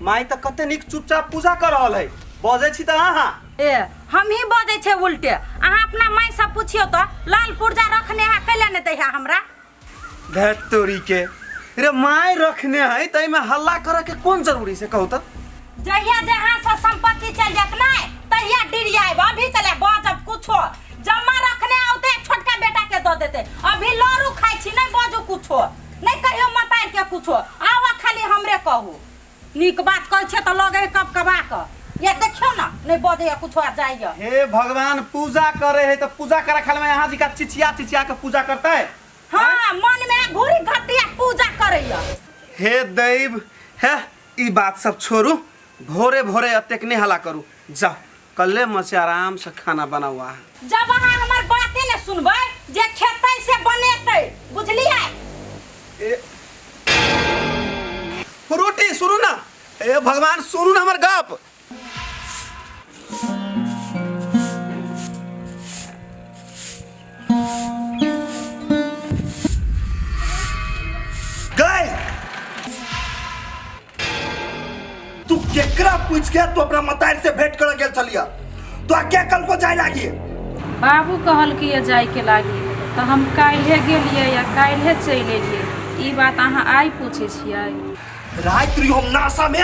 माय त कते निक चुपचाप पूजा कर रहल है, बजै छी त अहाँ। ए हम ही बजै छै उल्टे। अहाँ अपना माय से पूछियो त लाल पुर्जा रखने है कैले न दै है हमरा। धत तोरी के रे माय रखने है तई में हल्ला करे के कौन जरूरी से कहू त? जहिया जहां से संपत्ति चल जात ना तहिया डिरियाब, अभी चले बजब कुछो जमा रखने औते छोटका बेटा के द देते। अभी लरू खाइ छी, नहीं बजू कुछो, नहीं कहियो मतार के कुछो, आवा खाली हमरे कहू। नीक बात कहै छे त लगे कब कबा क, ये देखियो ना नहीं बजे कुछो आ जाइए। हे भगवान, पूजा करे है तो पूजा करे खाल में यहाँ जी का चिचिया के पूजा करता है। हाँ मन में घूरी घटिया पूजा करैया। हे दैव है, ई बात सब छोड़ू, भोरे अतेक नहीं हला करू, जाओ कल्ले मचे आराम से खाना बनावा है। जब अहाँ हमर बाते ने सुनबै, जे खेतै से बनेतै, बुझलियै? फ्रूटी सुनू ना, ए भगवान सुनू ना हमर गप। तू केकरा पूछ के तू अपना मतार से भेंट कर गेल चलिया, तो क्या कल को जाए लागी? बाबू कहल कि ये जाए के लागी। तो हम काल्हे गेलिए या काल्हे चलि एलिए, ई बात अहाँ आइ पूछे छियै। रात रही हम नासा में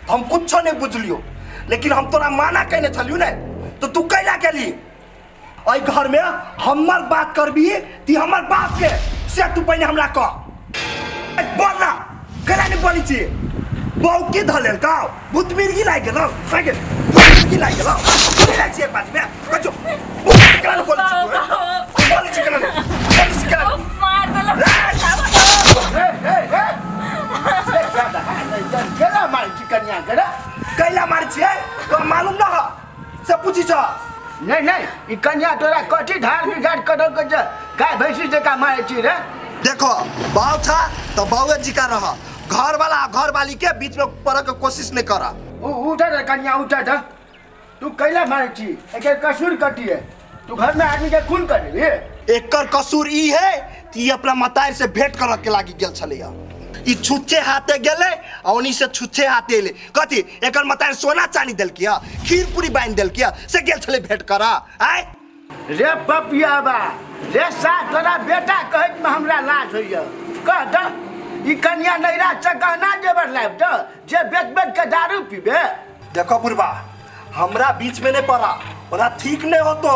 हम कुछ नहीं बुझलियो, लेकिन हम तोरा माना कहने छलियो ने, तो तू कैला केली? आई घर में हमर बात करबी ती हमर बाप के से तू पहले हमरा कह बोल ना, कैला नहीं बोली छी? बहु की धलेल का भूत मिर्गी लाग गेलो, सागे मिर्गी लाग गेलो, कैला छी बात में कछो कैला नहीं बोली छी? बोली छी कैला नहीं बोली छी कैला मार देला। केला मारी छी कन्या गड़ा? कैला मार छी तो मालूम ना हो से पूछी छ? नहीं नहीं, ई कन्या तोरा कथी ढाल बिगाड़ कर के गाय भैंसी जका मारे छी रे? देखो बाऊ था तो बाऊ जी का रहा, घर वाला घर वाली के बीच में पड़े के कोशिश नहीं करा। उठा रे कन्या उठा था, तू कैला मारे छी? एक कसूर कटी है, तू घर में आदमी के खून कर रे? एकर कसूर ई है कि अपना मतार से भेंट कर के लागी गेल छलिया। ई छुच्छे हाथे गेले और उन्हीं से छुच्छे हाथे ले कथी एकर मतार सोना चांदी देल किया, खीर पूरी बांध देल किया से गेल छले भेंट करा। आय रे पपिया बा रे सा तोरा बेटा कहत में हमरा लाज होइया। कह द ई कन्या नैरा चकना जेबर लाइब त जे बेच बेच के दारू पीबे? देखो बुढ़बा हमरा बीच में नहीं पड़ा, ओरा ठीक नहीं हो तो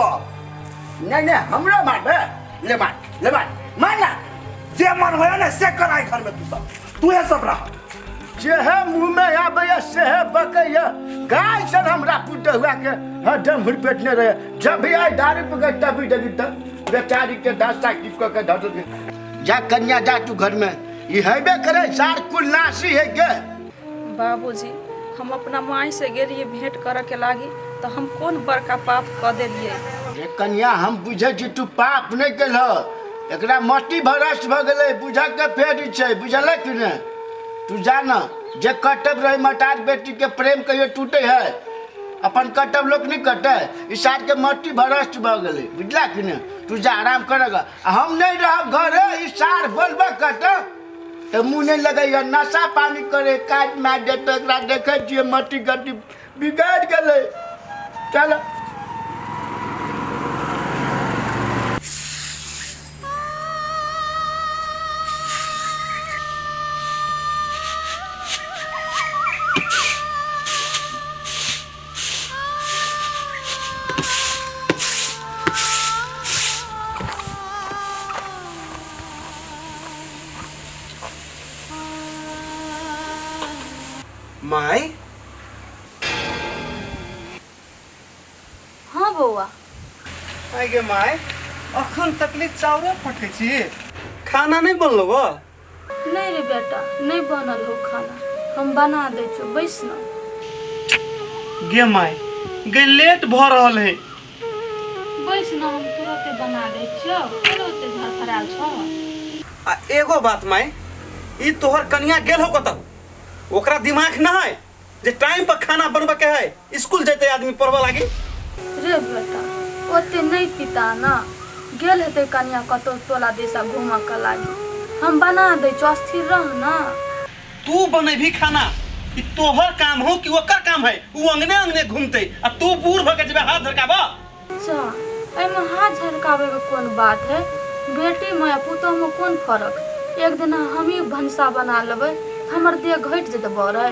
नहीं नहीं हमरा मारबे, ले मार ले मार मारना, जे मन होया ने से कराई घर में तू है सब रहा। जे है मुंह में आबे से है बकैया, गाय सन हमरा पुट हुआ के हरदम हुरपेटने रहे, जब भी आई दारू पी के तभी जगी त बेचारी के दास्ता किस को के धर दे। जा कन्या जा तू घर में, ई हेबे करे सार कुल नासी है के। बाबूजी हम अपना माई से गेलिए भेंट करे के लागी, तो हम कौन बड़का पाप क देलिए? रे कन्या हम बुझे छी तू पाप नहीं केल, एकरा मट्टी भरस भ गेले, बुझा के फेर छै, बुझले कि ने? तू जान जे कटब रहे मटार बेटी के प्रेम कहियो टूटे है, अपन कटब लोग नहीं कटे, इस सार के मट्टी भरस भ गेले, बुझला कि ने? तू जा आराम करेगा, हम नहीं रह घरे, इस सार बोलबे कट तो मुँह नहीं लगेगा, नशा पानी करे काट मार देते, एकरा देखे छिए मट्टी गट्टी बिगाड़ गेले। चल माई। हाँ बौआ। आइ गे माई, अखन तकली चाउरे फटे छी, खाना नहीं बनलो बा? नहीं रे बेटा, नहीं बनल हो खाना, हम बना दे छो, बैस ना। गे माई गे लेट भ रहल है। बैस ना, हम तुरंते बना दे छो, तुरंते घर खराब छो। आ एगो बात माई, ई तोहर कन्या गेल हो कतौ? ओकरा दिमाग ना है जे टाइम पर खाना बनबे के है, स्कूल जते आदमी पढ़वा लागी? रे बेटा ओते नहीं पिता ना, गेल हेते कन्या कतो टोला देशा घूम के लागी, हम बना दे छो, स्थिर रह ना। तू बनेभी खाना, ई तोहर काम हो कि ओकर काम है? उ अंगने अंगने घूमते आ तू बूढ़ भ के जेबे हाथ धरकाबा? अच्छा एमे हाथ झरकावे के कौन बात है? बेटी में पुतो में कौन फर्क? एक दिन हम ही भंसा बना लेबे, हमर देह घट जेते बरे।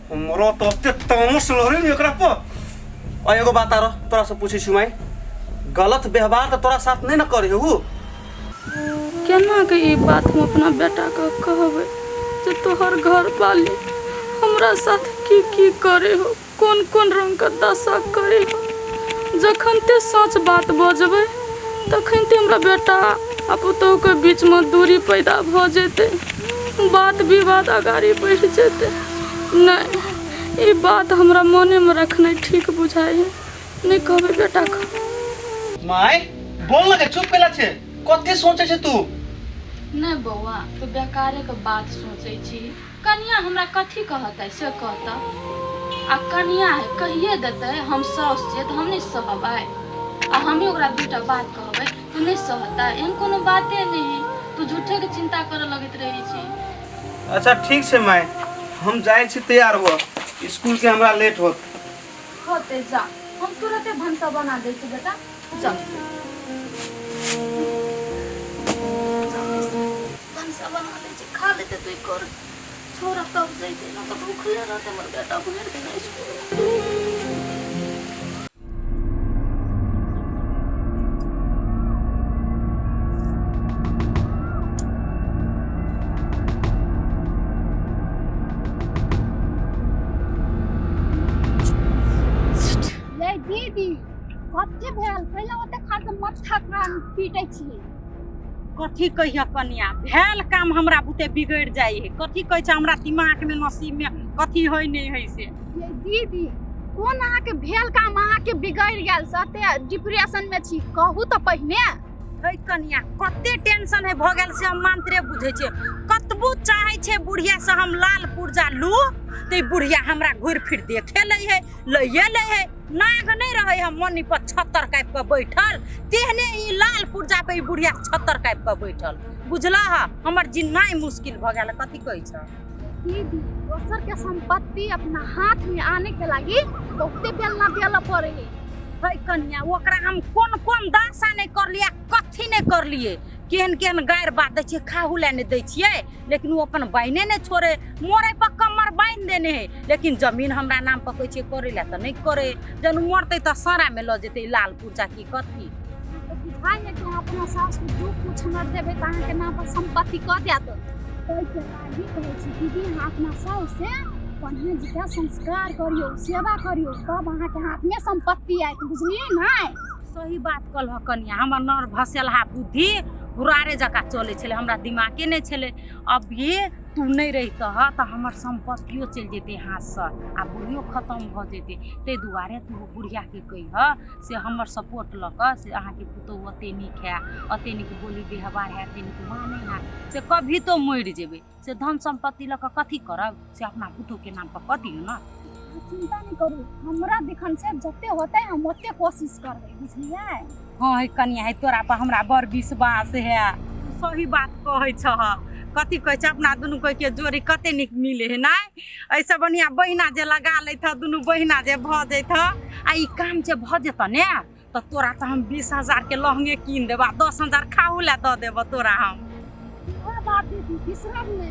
हमरो तो ओते तामस लहरे न एकरा पर। आ एगो बात आरो तोरा से पूछै छी माई, गलत व्यवहार तो तोरा साथ नहीं न करे हो? केना के ई बात हम अपना बेटा के कहबे जे तोहर घर वाली हमरा साथ की करे हो, कौन कौन रंग का दशा करे हो? जखन ते सच बात बजबे तखन ते हमरा बेटा आ पुतोह के बीच में दूरी पैदा भ जेते, बात विवाद आगाड़ी बढ़ जेते। नहीं, ये बात हमरा मने में रखना ठीक बुझाई है, नहीं कहबे बेटा का। माई बोल लगे, चुप केला छे, कथि सोचे छे तू? नहीं बौआ, तो बेकारे के बात सोचे छी। कन्या हमरा कथी कहता से कहता, आ कन्या है कहिए देते हम सास छे तो हम नहीं सहबै, आ हमें ओकरा दूटा बात कहबै तो नहीं सहता, एहन कोनो बाते नहीं है, तू झूठे के चिंता करे लगत रही छी। अच्छा ठीक छे माई, हम जाए छी, तैयार हो, स्कूल के हमरा लेट होत। होते जा, हम तुरंते भंसा बना दे छी बेटा, जा। बना दे छी खा लेते तू कर छोरा तब जइते ना तो भूखले रहते हमर बेटा भेड़ के नहीं स्कूल ले दीदी कथी भेल पहिले ओते खास मत्था कान पीटै छी कथी कहिया कन्या भेल काम हमरा बुते बिगड़ जाई है कथी कहै छै हमरा दिमाग में नसीब में कथी होय नहीं है से ये दीदी कोन अहाँ के भेल काम अहाँ के बिगड़ गेल सते डिप्रेशन में छी कहू तो पहिने है कन्या कते टेंशन है भ गेल से हम मानते बुझै छै कतबो चाहे छै बुढ़िया से हम लाल पुर्जा लू ते बुढ़िया हमरा घुर फिर देखे ले है लइए ले है नाग नहीं रहे हम मनी पर छत्तर काट के बैठल तेहने ई लाल पुर्जा पे बुढ़िया छत्तर काट के बैठल बुझला हमर जिन्नाई मुश्किल भ गेल कथी कहै छ दीदी दोसर के संपत्ति अपना हाथ में आने के लागी बहुते बेलना बेल पड़े है कन्या ओकरा हम कोन कोन दासा नहीं कर लिया कथी नहीं कर लिए केहन केहन गायर बात दै छियै खाहू ले नहीं दै छियै लेकिन वो अपन बहने नहीं छोड़े मोरे पर कमर बांध देने है लेकिन जमीन हमरा नाम पर कहै छै करे ला त नहीं करे जन मरते त सारा में ल जेते लाल पूजा की कथी तो बुझाई है कि अपना सास को जो कुछ न देबे त अहाँ के नाम पर संपत्ति क देत कहै के लागी कहै छी दीदी अहाँ अपना सास से कन्या जी का संस्कार करियो सेवा करियो तब अहाँ के हाथ में संपत्ति आए बुझलिए ना सही बात कहल कन्या हमर नर भसेलहा बुद्धि हुरारे जका चले छले हमरा दिमागे नहीं छले अब ये तू नहीं रहित त हमर संपत्तियों चल जेते हाथ से आ बुढ़ियो खत्म भ जेते ते दुआरे तू बुढ़िया के कह से हमर सपोर्ट ल क से अहाँ के पुतो ओते नीक है अते नीक बोली व्यवहार है अते नीक माने ना से कभी तो मर जेबे से धन संपत्ति ल क कथी करब से अपना पुतो के नाम पर क दियो ना चिंता नहीं करू हमरा दिखन से जते होते हम ओते कोशिश करबे बुझलिए हाँ है कन्या है तोरा पर हमरा बड़ विश्वास है सही बात कहै छ कथी कहै छ अपना दुनू कोई के जोड़ी कते निक मिले है ना ऐसा बढ़िया बहिना जे लगा लेथ दुनू बहिना जे भ जैथ आ ई काम जे भ जेत ने त तोरा त हम 20,000 के लहंगे कीन देबा 10,000 खाऊ ला द देब तोरा हम बात दीदी बिसरब ने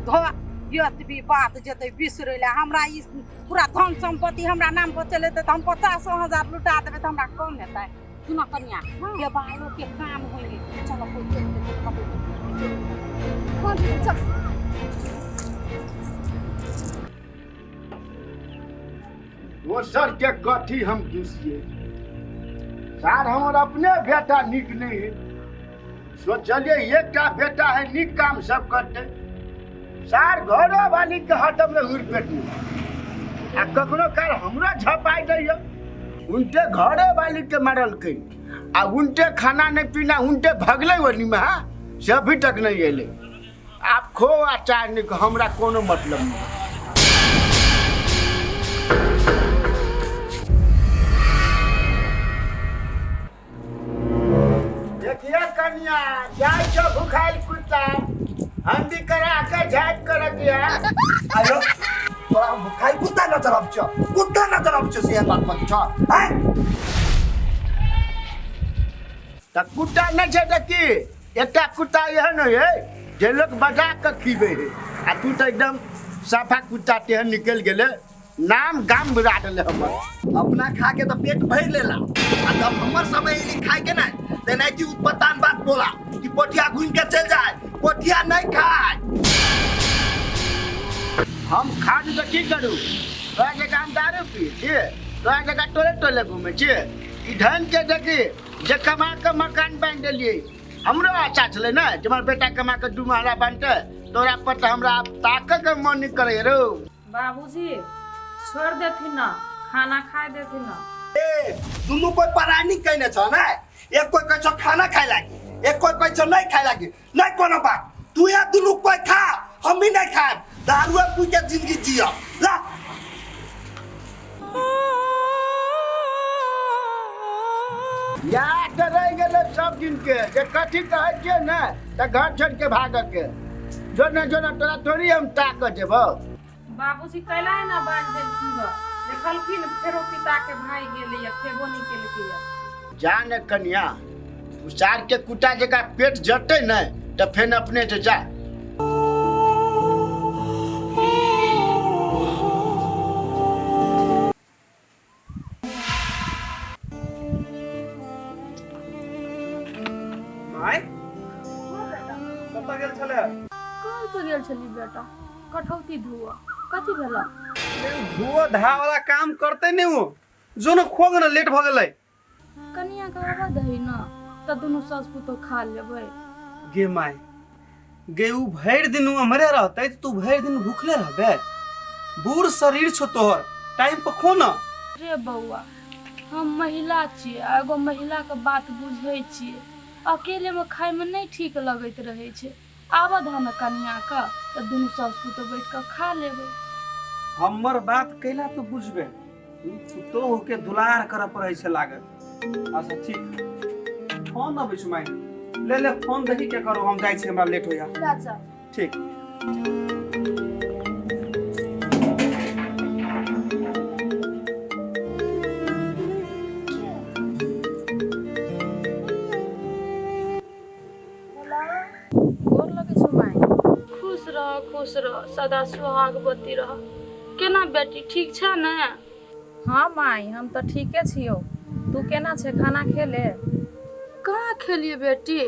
धो यत भी बात जते बिसरे ला हमरा ई पूरा धन संपत्ति हमरा नाम पर चले त हम 50,000 लुटा देबे त हमरा कम हेतै सुन कन्या ये बालो के काम होई चलो दोसर के कथी हम दूसिए सार हमर अपने बेटा निक नहीं है सोचलिए एक बेटा है निक काम सब करते सार घरो वाली के हटम में हुर पेट आ कखनो काल हमरा झपाई दैयो उनटे घरे वाली के मारल कई आ उनटे खाना नहीं पीना उनटे भगले वनी में से अभी तक नहीं एले आप खो आ चाय नहीं हमरा कोनो मतलब नहीं देखिए कन्या जाय छो भुखाइल कुत्ता हंदी करा के झाप कर दिया आयो तोरा भुखाई कुत्ता न चरब छ कुत्ता न चरब छ से बात मत छ हैं त कुत्ता न छै देखी एकटा कुत्ता एहन है जे लोग बजा के खीबे है आ तू त एकदम साफा कुत्ता तेहन निकल गेले नाम गाम बिरा देले हमर अपना खा के तो पेट भर लेला आ जब हमर समय इली खाए के ना ते नहीं की उत्पत्तान बात बोला कि पोठिया घुन के चल जाए पोठिया नहीं खाए हम खाद तो की करू तोरा जगह हम दारू पी छिए तोरा जगह टोले टोले घूमे छिए ई धन के देखी जे कमा के मकान बांध देलिए हमरो अच्छा छले ना जे हमर बेटा कमा के 2 महला बांधते तोरा पर तो हमरा ताकत के मन नहीं करे रो बाबूजी छोड़ देथिन ना खाना खाए देथिन ना ए दुनु कोई परानी कहने छ ना एक कोई कह छ खाना खाए लागी एक कोई कह छ नहीं खाए लागी नहीं कोनो बात तू या दुनु कोई खा हम भी नहीं खाए दारू पी के जिंदगी जिया ला यार तो रह गेले सब दिन के जे कथी कहै छिए ना त घर छोड़ के भाग के जो न तोरा थोड़ी हम ताक देबो बाबूजी कैला है ना बाज देलखिन देखलखिन फेरो पिता के भाई गेले या खेबो नहीं केलकै या जान कन्या उसार के कुटा जगह पेट जटे न तो फिर अपने से जा। माय कतऽ गेल छले? कल तो गेल छली बेटा, कठौती धुआ कथी भेला? धुआ धा वाला काम करते नहीं वो, जो न खोग न लेट भ गेलै। कनिया के आवा दही ना त दुनु सास पुतो खा लेबै। गे माय, गे उ भरि दिन हमरे रहतै त तू भरि दिन भूखले रहबे? बूढ़ शरीर छो तोहर, टाइम पर खो न। रे बौआ, हम महिला छियै, एगो महिला के बात बुझै छियै। अकेले में खाए में नहीं ठीक लगैत रहे छै। आवा धान कनिया का त दुनु सास पुतो बैठ के खा लेबै। हमर बात कैला तो बुझबे, तो होके दुलार कर पड़ै छै लागत। अच्छा ठीक, फोन अबै छै माय, ले ले फोन देखी के करो, हम जाइ छी, हमरा लेट होया। राजा ठीक। गोर लगे छो माई। खुश रह, सदा सुहागवती रह। केना बेटी ठीक छ ने? हाँ माई, हम तो ठीके छियो। तू केना छे, खाना खेले? कहाँ खेलिए बेटी,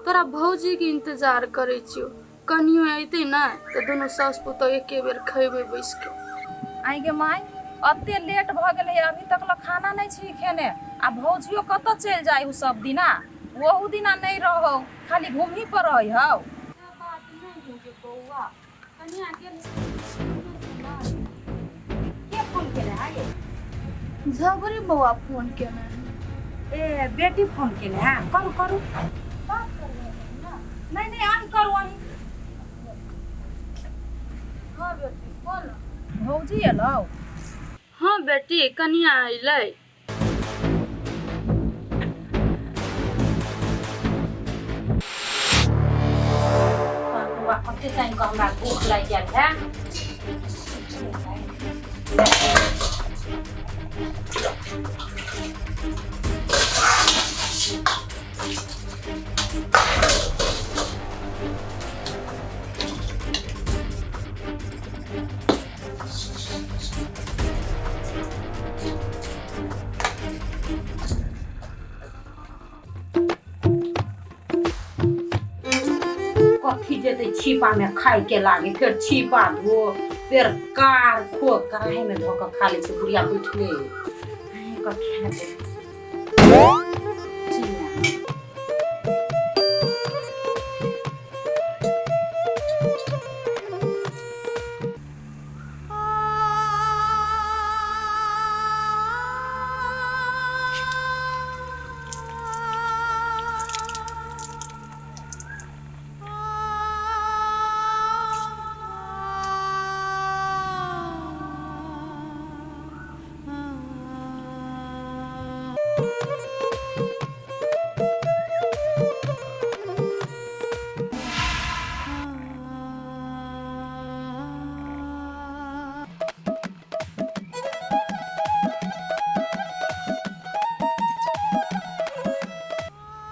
तोरा भौजी के इंतजार करे छियो। कनियो अइते ना त दोनों सास पुतो एके बेर खैबे बैस के। आई गे माई, अत्ते लेट भ गेले, अभी तक ल खाना नहीं छी खेने। आ भौजियो कत चल जाई हु सब दिना? वहु दिना नहीं रहो, खाली घूमी पर रही हौ। बात नहीं हो गे बौआ, कनिया गेल के फोन केले है ये? झबरी बौआ फोन केने। ए बेटी फोन केले है, करू करू। बात करबे ना? नहीं आन करू आन। हाँ बेटी बोल। भौजी एलौ? हाँ बेटी, कनिया अइलै। कते टाइम का हमरा भूख लग गेल है। कथी जेते छिपा में खाए के लागे, फिर छिपा धो, फिर कार खो कराही में धो के खा ले छै। बुढ़िया बैठले का खा दे।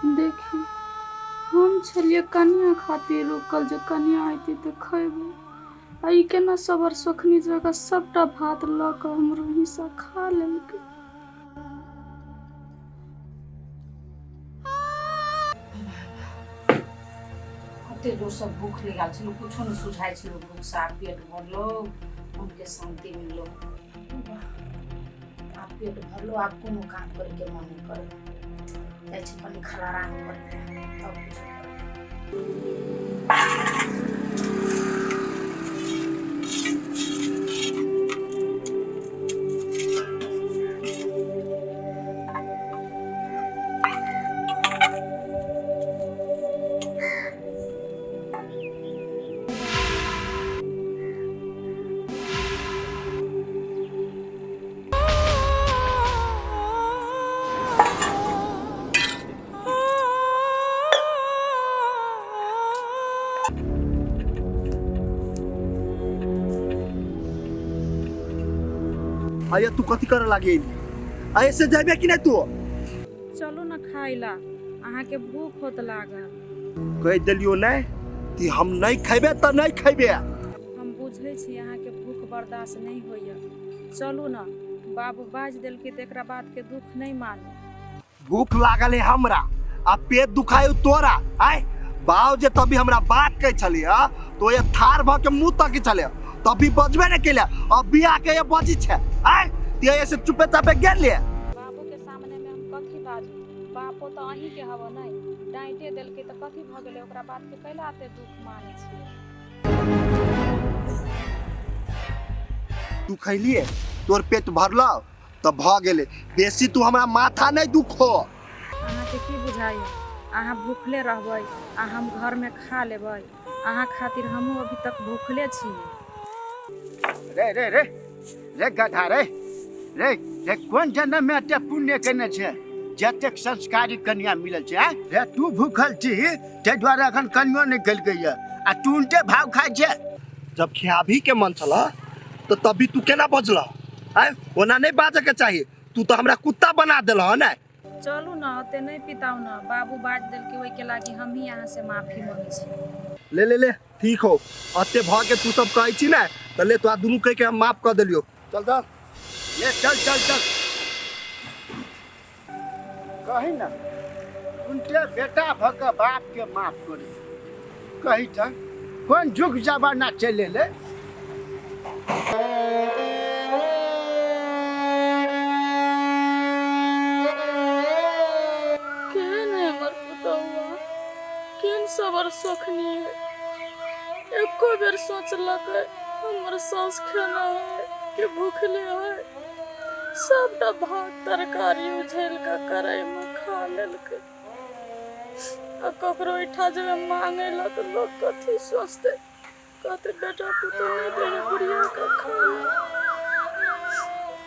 देखी, हम छलिए कनिया खातिर रुकल, जे कनिया आइती तो खैबे। आई केना सबर सोखनी जगह सबटा भात ल के हमरो हिस्सा खा लेलकै। कते जोर से भूख लागल छलो, कुछो न सुझाइ छलो। भूख से पेट भरलो, उनके शांति मिललो। आप पेट भरलो, आप कोनो काम करे के मन नहीं करे। जाइ छै कनी खराराम करे, तब कुछ आया तू कथी करे लागे? आये से जाबे कि नहीं तू? चलो ना खाइला, अहाँ के भूख होत लागल। कह दिलियो नहीं कि हम नहीं खेबे तो नहीं खेबे। हम बुझे छी यहाँ के भूख बर्दाश्त नहीं होइए। चलू ना, बाबू बाज दिल के एकरा बात के दुख नहीं मानू। भूख लागल है हमरा आ पेट दुखायो तोरा। आय बाव जे तभी हमरा बात कह छली तो ये थार भ के मुंह तक चले तभी बजबे नहीं केले। अब बिया के ये बजी छे। आय ते ऐसे चुपे चापे गेल ले। बाबू के सामने में हम कथी बाजू? बापो तो अहीं के हव नहीं, डांटे दिल के तो कथी भ गेले? ओकरा बात के कैला आते दुख माने छी। तू खैलिए तोर पेट भरल तो भ गेले। बेसी तू हमरा माथा नहीं दुखो। अहाँ के की बुझाई? अहाँ भूखले रहबै आ हम घर में खा लेबै। अहाँ खातिर हमहू अभी तक भूखले छी। रे रे रे रे गधा रे रे रे कोन जन्म में एते पुण्य केने छे जतेक संस्कारी कन्या मिलल छे? रे तू भूखल छी ते द्वारा अखन कन्यो नहीं गलकै ये आ तू उनटे भाव खाइ छे। जब खियाभी के मन चला तो तभी तू केना बजला? आय ओना नहीं बाजे के चाहिए। तू तो हमरा कुत्ता बना देल है ना। चलू ना, ओते नहीं पिताऊ ना। बाबू बाज दिल के ओइ के लागी हम ही यहाँ से माफी मांगे छी। ले ले ले ठीक हो। अते भ के तू सब कहै छी ना तो ले तो दुनू कह के हम माफ कर देलियो। चल चल ये चल चल चल कही ना उनके बेटा भक बाप के माफ कर कही था कौन जुग जमाना चले ले। सबर सोखनी है एको बेर सोचलक हमर सास खाना है कि भूखले है। सबटा भात तरकारी उझैल के करे में खा लेलकै। आ ककरो इठा जब मांगे ला तो लोग कथी सोचते? कहते बेटा पुतो नहीं दे बुढ़िया का खाना।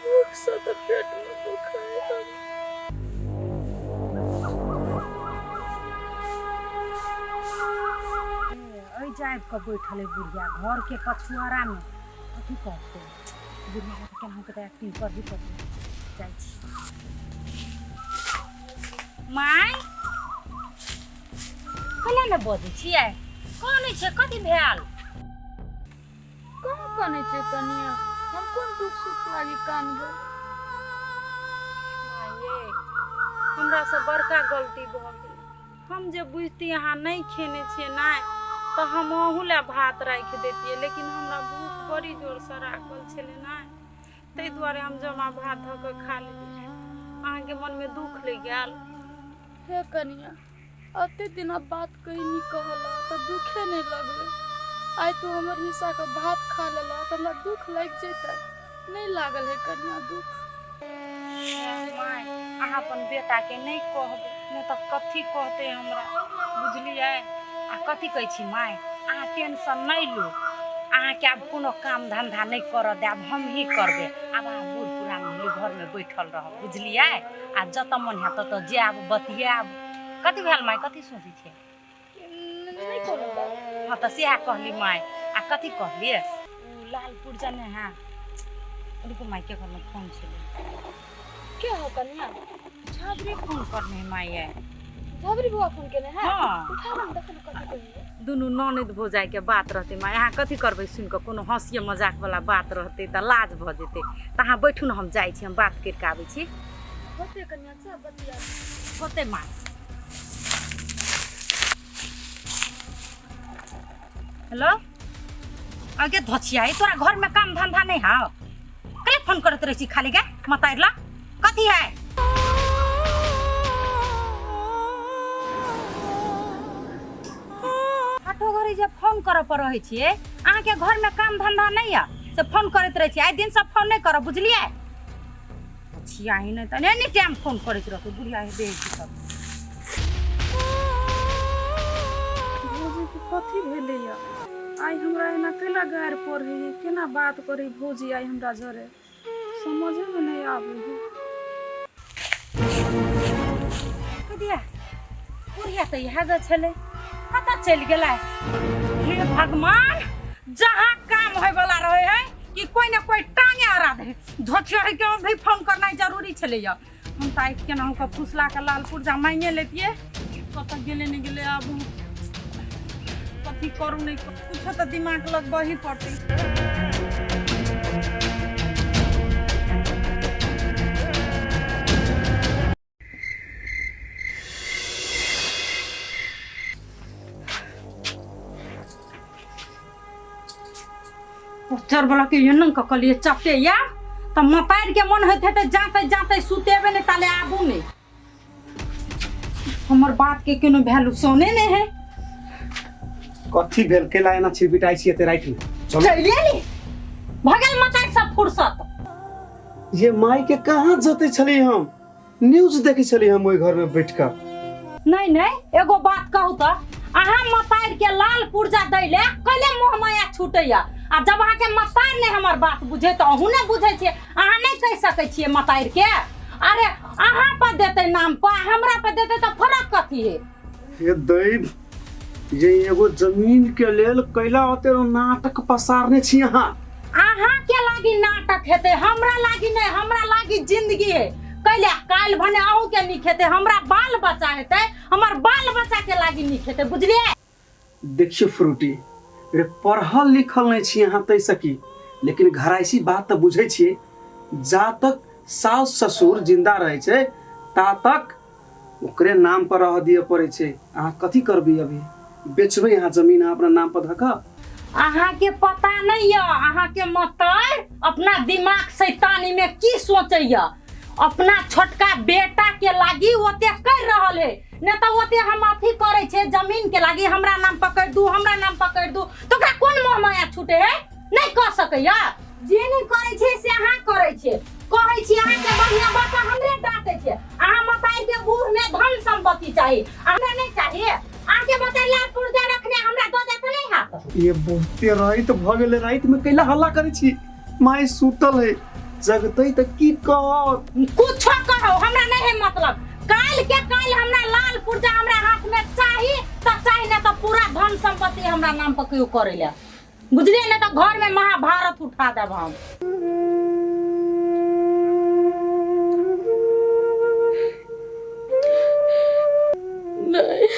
भूख से तो पेट में दुखाए। जाए के बैठल है बुढ़िया घर के कछुआरा में। कथी कहते बुढ़िया के केना हम के एक्टिंग कर भी करते जाय छी। माय कने न बजे छियै? कोन छै? कथी भेल? कहाँ कने छै कनिया? हम कोन दुख सुख लागी कानबै? ये हमरा से बड़का गलती भ गेल। हम जे बुझती यहाँ नहीं खेने छियै ना तो हम अहू ला भात राख देतिए, लेकिन हमरा भूख बड़ी जोर से राखल छले ना तै दुआरे हम जमा भात धऽ के खा लेलिए। अहाँ के मन में दुख लग गेल? हे कनिया अते दिन बात कहीं नहीं कहला तो दुखे नहीं लगले। आज तू हमर हिस्सा का भात खा लेला तो हमरा दुख लग जेता। नहीं लागल है कनिया दुख? माय अहाँ अपन बेटा के नहीं कहबै नहीं तो कथी कहते हमरा, बुझलिए? आ कथी कहै छी माय? अहाँ टेंशन नहीं लो। अहाँ के अब कोनो काम धंधा नहीं कर देब, हम ही करबे। अब अहाँ बूढ़ पुरान भेली घर में बैठल रह, बुझलिए? आ जत मन है तत जाब बतियाब। कथी भेल माय? कथी सोचै छै? नहीं कहला। हाँ तो सेहा कहली माय। आ कथी कहलिए? उ लालपुर जाने है उनको माय के घर में फोन छले। क्या हो कन्या? छाबरी फोन करने है माय। छाबरी बुआ फोन केने है? हाँ। उठा हम देखल कथी कहिए। दुनू ननद भौजाई के बात रहते माय। अहाँ कथी करबै सुन के? कोनो हंसिए मजाक वाला बात रहते त लाज भ जेते। त अहाँ बैठू न, हम जाइ छी, हम बात कर के आबै छी। होते कन्या सब बतिया होते माय। हेलो आगे धछिया तोरा घर में काम धंधा नहीं है? कले फोन करत रही खाली गे मताइरला कथी है? आठो घड़ी जब फोन करे पर रहे छिए, अहाँ के घर में काम धंधा नहीं है से फोन करत रहे छी। आइ दिन सब फोन नहीं कर, बुझलिए? छिया ही नहीं त एनी टाइम फोन करत रहतो। बुढ़िया है देख सब भौजी के कथी भेलैया? आई हमरा एना केला गार पड़े है, केना बात करे भौजी आई हमरा जरे समझे में नहीं आवे है। कदिया बुढ़िया तो यहाँ जा छले, कत चल गेला? हे भगवान, जहाँ काम होय वाला रहे है कि कोई ना कोई टांगे अड़ा दे। धोछिया के भी फोन करना जरूरी छले। हम त केना के फुसला के लालपुर जा मांगे लेतिए, कत गेले नहीं गेले। अब कथी करू नहीं कुछ तो दिमाग लगबा ही पड़ती। चर वाला के ये नंग कलिए चपटे या त मपार के मन होते त जाते जाते सुतेबे ने ताले आबू ने हमर बात के कोनो वैल्यू सोने ने है कथी भेल के लायना छिबिटाई छिए ते राइट में चलिए नी भगल मतार सब फुर्सत ये माई के कहां जते छली हम न्यूज़ देखै छली हम ओइ घर में बैठ कर नहीं नहीं एगो बात कहू त अहाँ मतार के लाल पुर्जा दैले कले मोह माया छूटैया आ जब अहाँ के मतार ने हमर बात बुझे त अहू ने बुझै छिए अहाँ नहीं कह सकै छिए मतार के अरे अहाँ पर देते नाम पर हमरा पर देते त फरक कथी है ये दैव ये एगो जमीन के लेल कैला होते नाटक पसारने छी अहाँ के लागी नाटक हेते हमरा लागी नहीं हमरा लागी जिंदगी है कैले काल भने आहू के नहीं खेते हमरा बाल बच्चा हेते हमर बाल बच्चा के लागी नहीं खेते बुझलिए देखियो फ्रूटी रे पढ़ल लिखल नहीं छी यहाँ तै सकी लेकिन घराइसी बात तो बुझे छिए जा तक सास ससुर जिंदा रहे छे ता तक ओकरे नाम पर रह दिए पड़े छे अहाँ कथी करबी अभी बेचबे यहाँ जमीन अपना नाम पर धक अहाँ के पता नहीं है अहाँ के मतार अपना दिमाग शैतानी में की सोचैया अपना छोटका बेटा के लागी ओते कर रहल है न त ओते हम अथी करे छे जमीन के लागी हमरा नाम पकड़ दू हमरा नाम पकड़ दू तो का कोन मोह माया छूटे है नहीं कह सकैया जे नहीं करे छे से अहाँ करे छे कहै छी अहाँ के बढ़िया बात हमरे डांटे छे अहाँ मताई के बूढ़ में धन संपत्ति चाहिए हमरा नहीं चाहिए आके बता लाल पुर्जा रखने हमरा दो देत नहीं हाथ ये बहुते रात भ गेले रात में कैला हल्ला करे छी माई सुतल है जगतै त की कह कुछ कहो हमरा नहीं है मतलब काल के काल हमरा लाल पुर्जा हमरा हाथ में चाहिए त चाहिए न त पूरा धन संपत्ति हमरा नाम पर क्यों करेला बुझलिए न त घर में महाभारत उठा देब हम नहीं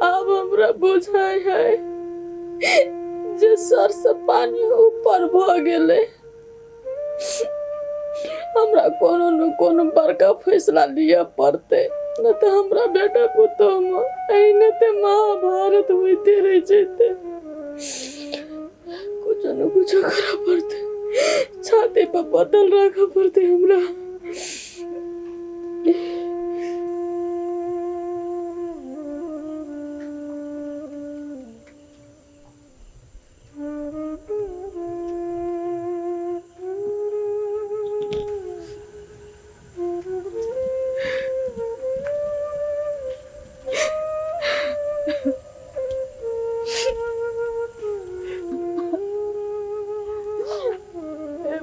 अब हमरा बुझाई है जे सर से पानी ऊपर भ गेले हमरा कोनो न कोनो बड़का फैसला लिया पड़ते न तो हमरा बेटा पुतोह में एने ते महाभारत होते रह जेते कुछ न कुछ करा पड़ते छाती पर बदल रखा पड़ते हमरा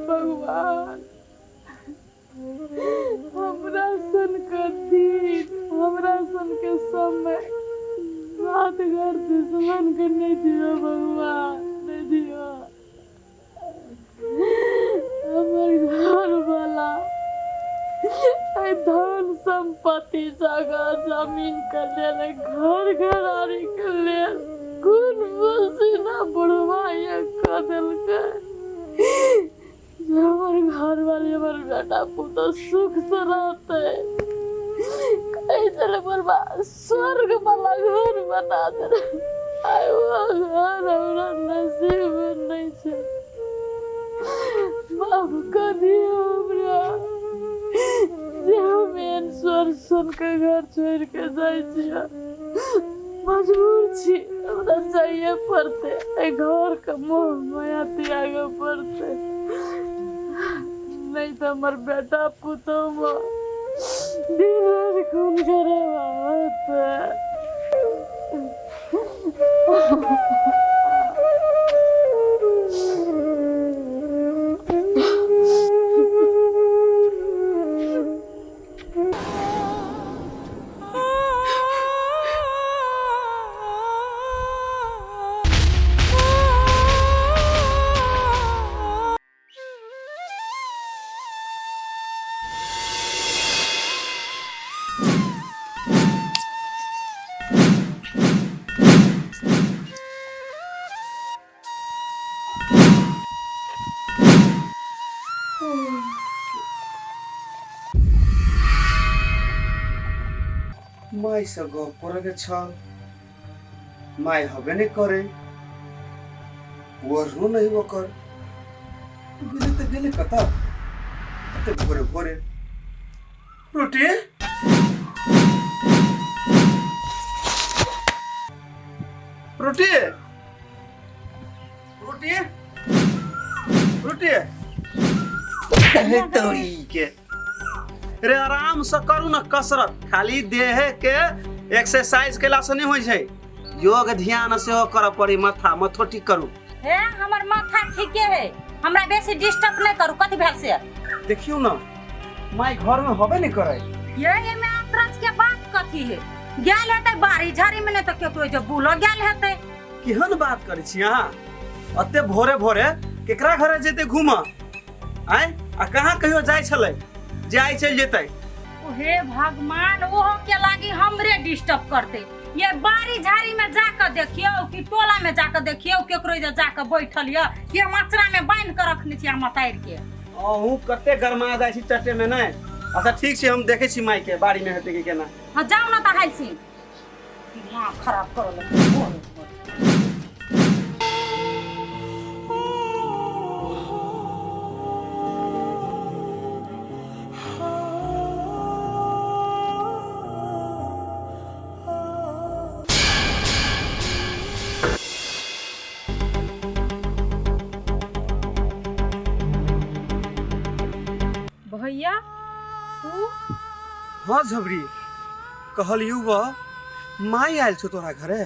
भगवान हमरा सन के दिन हमरा सन के समय रात घर दुश्मन के नहीं दियो भगवान नहीं दियो हमर घर वाला धन संपत्ति जगह जमीन के लेल घर घरारी के लेल खून पसीना बुढ़वा ये कदल के हमारे घर वाले हमारे बेटा पुतो सुख से रहते कहीं चले बर्बा स्वर्ग वाला घर बना दे आए वो घर हमरा नसीब में नहीं छे माफ कर दियो हमरा जे हम एन स्वर्ग सन के घर छोड़ के जाई छिया मजबूर छी हमरा चाहिए पड़ते ए घर का मोह माया त्याग पड़ते नहीं तो हमार बेटा पुतोह दिन रात खून करे माई से गप करे के छल माई हबे नहीं करे वरनो नहीं वो कर गेले कता ते भोरे भोरे रोटी रोटी रोटी रोटी अरे तोरी के रे आराम से करू ना कसरत खाली देह के एक्सरसाइज केला से नहीं होई छै योग ध्यान से हो कर पड़ी माथो ठीक करू हे हमर माथा ठीके है हमरा बेसी डिस्टर्ब नहीं करू कथि भेल से देखियो ना माई घर में होबे नहीं करे ये में अतरज के बात कथि है गेल हेतै बारी झाड़ी में नहीं तो केकरो जे बुलो गेल हेतै केहन बात करै छी अहाँ अते भोरे भोरे केकरा घरे जेते घूम आय आ कहाँ कहियो जाय छलै जाय चल जेतै हे भगवान ओहो के लागी हमरे डिस्टर्ब करते ये बारी झाड़ी में जाकर देखियो कि टोला में जाकर देखियो केकरो जे जाकर बैठल य के मचरा में बांध के रखने छी हम तार के अहू कते गरमा जाय छी चटे में नहीं अच्छा ठीक छै हम देखै छी माई के बाड़ी में हेतै कि केना हां जाओ ना त हाल छी दिमाग खराब करो ले भैया तू हाँ झबरी कहलियू वो माई आयल छो तोरा घरे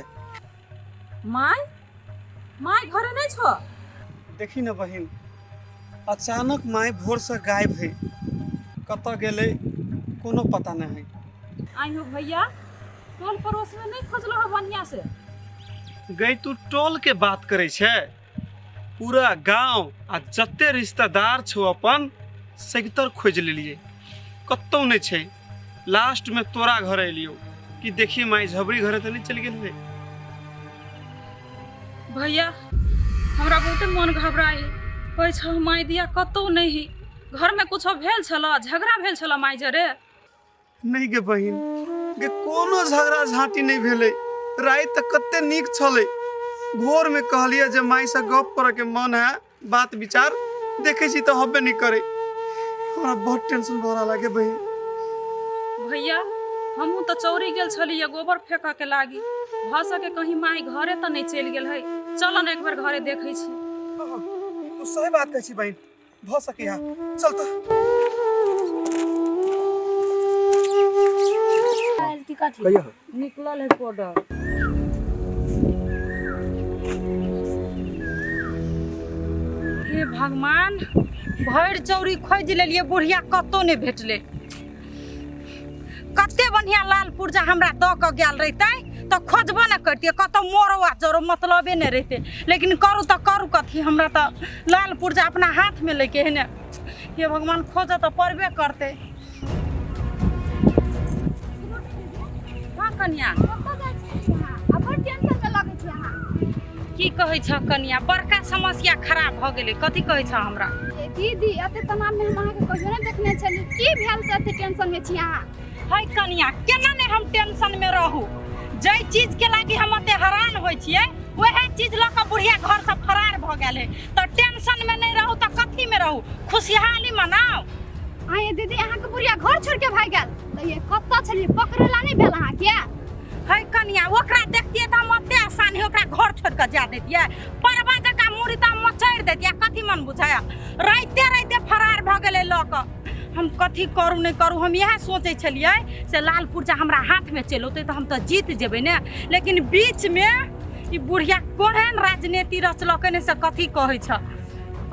माय माय घरे नहीं छो देखी ना बहिन अचानक माई भोर से गायब है कत गेले कोनो पता नहीं है आई हो भैया टोल पड़ोस में नहीं खोजलो हो बढ़िया से गई तू टोल के बात करे छे पूरा गांव आ जते रिश्तेदार छो अपन सेक्टर खोज लेलिए कतौ नहीं छे लास्ट में तोरा घर एलियो कि देखी माई झबरी घरे तो नहीं चल गेल है भैया हमरा बहुते मन घबराई कहै छ माय दिया कतौ नहीं घर में कुछ भेल छला झगड़ा भेल छला माय जरे नहीं गे बहिन गे कोनो झगड़ा झांटी नहीं भेले रात तक कते नीक छले भोर में कहलिए जे माई से गप करे के मन है बात विचार देखे छी तो हबे नहीं करे हमरा बहुत टेंशन भरा लागे बहिन भैया हमहू तो चौरी गेल छलिए गोबर फेंका के लागी भ सके कहीं माय घरे तो नहीं चल गेल है चल न एक बार घरे देखै छी तू सही बात कहै छी बहिन भ सके हां चल तो भैया निकलल है कोडर हे भगवान भर चौरी खोज लेलिए बुढ़िया कतो नहीं भेटले कते बढ़िया लाल पुर्जा हमरा द के गेल रहते तो खोजबो न करतिए कतो मोरवा जरो मतलबे नहीं रहते लेकिन करू तो करू कथी हमरा तो लाल पुर्जा अपना हाथ में लेके है ने ये भगवान खोज तो पड़बे करते हां कन्या की कहै छ कन्या बड़का समस्या खराब भ गेलै कथी कहै छ हमरा दीदी अते तमाम में हम अहाँ के कहियो नहीं देखने छली की भेल से अते टेंशन में छी अहाँ है कन्या केना ने हम टेंशन में रहू जे चीज के लागी हम अते हैरान होय छियै वही चीज ल के बुढ़िया घर से फरार भ गेल है तो टेंशन में नहीं रहू तो कथी में रहू खुशहाली मनाओ आए दीदी अहाँ के बुढ़िया घर छोड़ के भाग गेल त ये कत्ता छली पकड़ेला नहीं भेल अहाँ के है कन्या ओकरा देखतिए त हम अते आसान है ओकरा घर छोड़ के जा देतिए परवा जका मुड़ी त मचैर देतिए कथी मन बुझाया राइते राइते फरार भ गेलै ल के हम कथी करू नहीं करू हम यह सोचे छलिए से लाल पुर्जा हमरा हाथ में चल होते तो हम तो जीत जेबे ने लेकिन बीच में ई बुढ़िया कोहन राजनीति रचलक ने से कथी कहै छ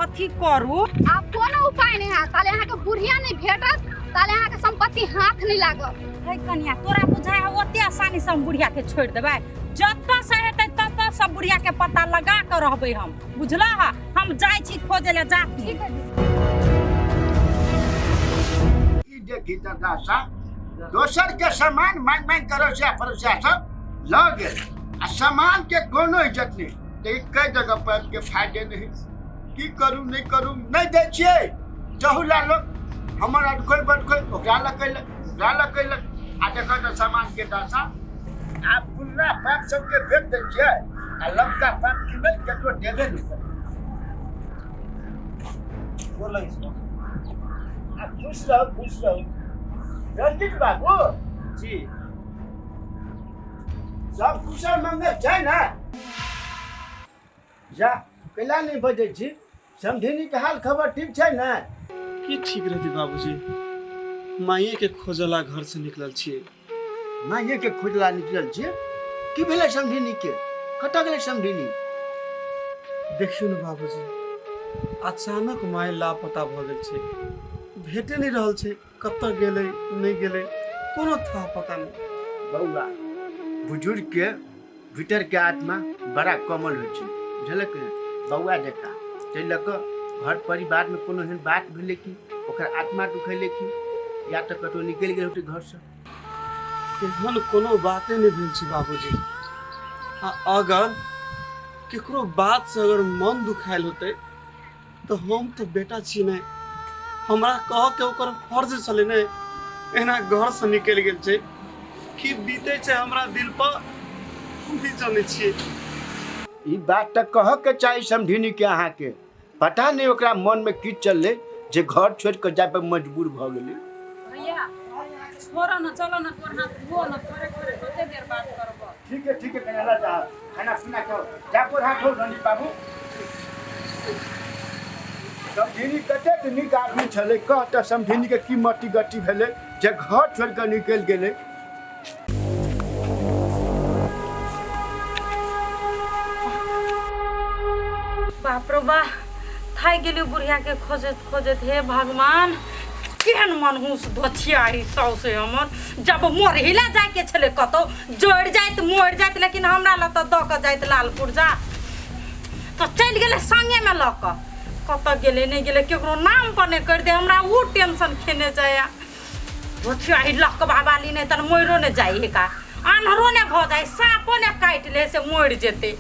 कथी करू आप कोनो उपाय नहीं है ताले अहाँ के बुढ़िया नहीं भेटत ताले अहाँ के संपत्ति हाथ नहीं लागत है कन्या तोरा बुझाय ओते आसानी से हम बुढ़िया के छोड़ देबै जत्ता से हेतै तत्ता सब बुढ़िया के पता लगा के रहबै हम बुझला हम जाय छी खोजे ले जाती देखी दादा दोसर के सामान मांग मांग करो से परोसा सब ल गेल आ सामान के कोनो इज्जत नहीं तो कई जगह पर के फायदे नहीं की करू नहीं दे छिए जहुला लोग हमर अडखोल बडखोल ओकरा ल कैलक आ देखो तो सामान के दशा आप पुल्ला पाक सबके फेंक दे छियै आ लमका पाक किनै केकरो देबे नहीं करे बोलै छै आ खुश रहो रंजीत बाबू जी सब कुशल मंगल छै ना जा कैला नहीं बजै छी समधिनी के हाल खबर ठीक छै ना की ठीक रहती बाबूजी, माइये के खोजला घर से निकलल छिए। माइये के खोजला निकलल छिए की भेलै समधिनी के कतऽ गेलै समधिनी देखियो न बाबूजी, अचानक माय लापता भ गेल छै, भेटे नहीं रहल छै, कतऽ गेलै नहीं गेलै कोनो था पता नहीं। बौआ बुजुर्ग के भीतर के आत्मा बड़ा कोमल होइ छै बुझलक ने बौआ देखा तै लऽ कऽ घर परिवार में कोनो एहन बात भेलै कि ओकर आत्मा दुखेलै कि या तऽ कतौ निकलि गेल होतै घर से एहन कोनो बाते नहीं भेल छै बाबूजी। आ अगर केकरो बात से अगर मन दुखायल होते तो हम तो बेटा छी नहीं, हमरा कह के ओकर फर्ज छले ने एना घर से निकल गेल छै कि बीते छै हमरा दिल पर हम भी जाने छिए। ई बात तऽ कह के चाही समधिनी के अहाँ के पता नहीं ओकरा मन में की चललै जे घर छोड़ के जाय पर मजबूर भ गेलै। भैया छोड़ो न चलो न तोर हाथ धो न करे कते देर बात करबो। ठीक है कन्हैया जा खाना पीना खाओ जा पर हाथ धो रंजीत बाबू। समधिनी कतेक नीक आदमी छलै कह तऽ समधिनी के की मट्टी गट्टी भेलै जे घर छोड़ के निकलि गेलै। बाप रे बा थाई गेली बुढ़िया के खोजत खोजत हे भगवान केहन मनहूस धोथियाही सौसे हमर जब मोर हिला जाय के छले कतो जोड़ जाइत मोड़ जाइत लेकिन हमरा ल त द के जाइत लालपुर जा तो चल गेले संगे में ल क कत गेले नहीं गेले केकरो नाम पर नहीं कर दे हमरा वो टेंशन खेने जाया धोथियाही लक बाबाली नहीं तन मोरो ने जाई हे का आन्हरो ने भ जाय सांपो ने काट ले से मोड़ जेते।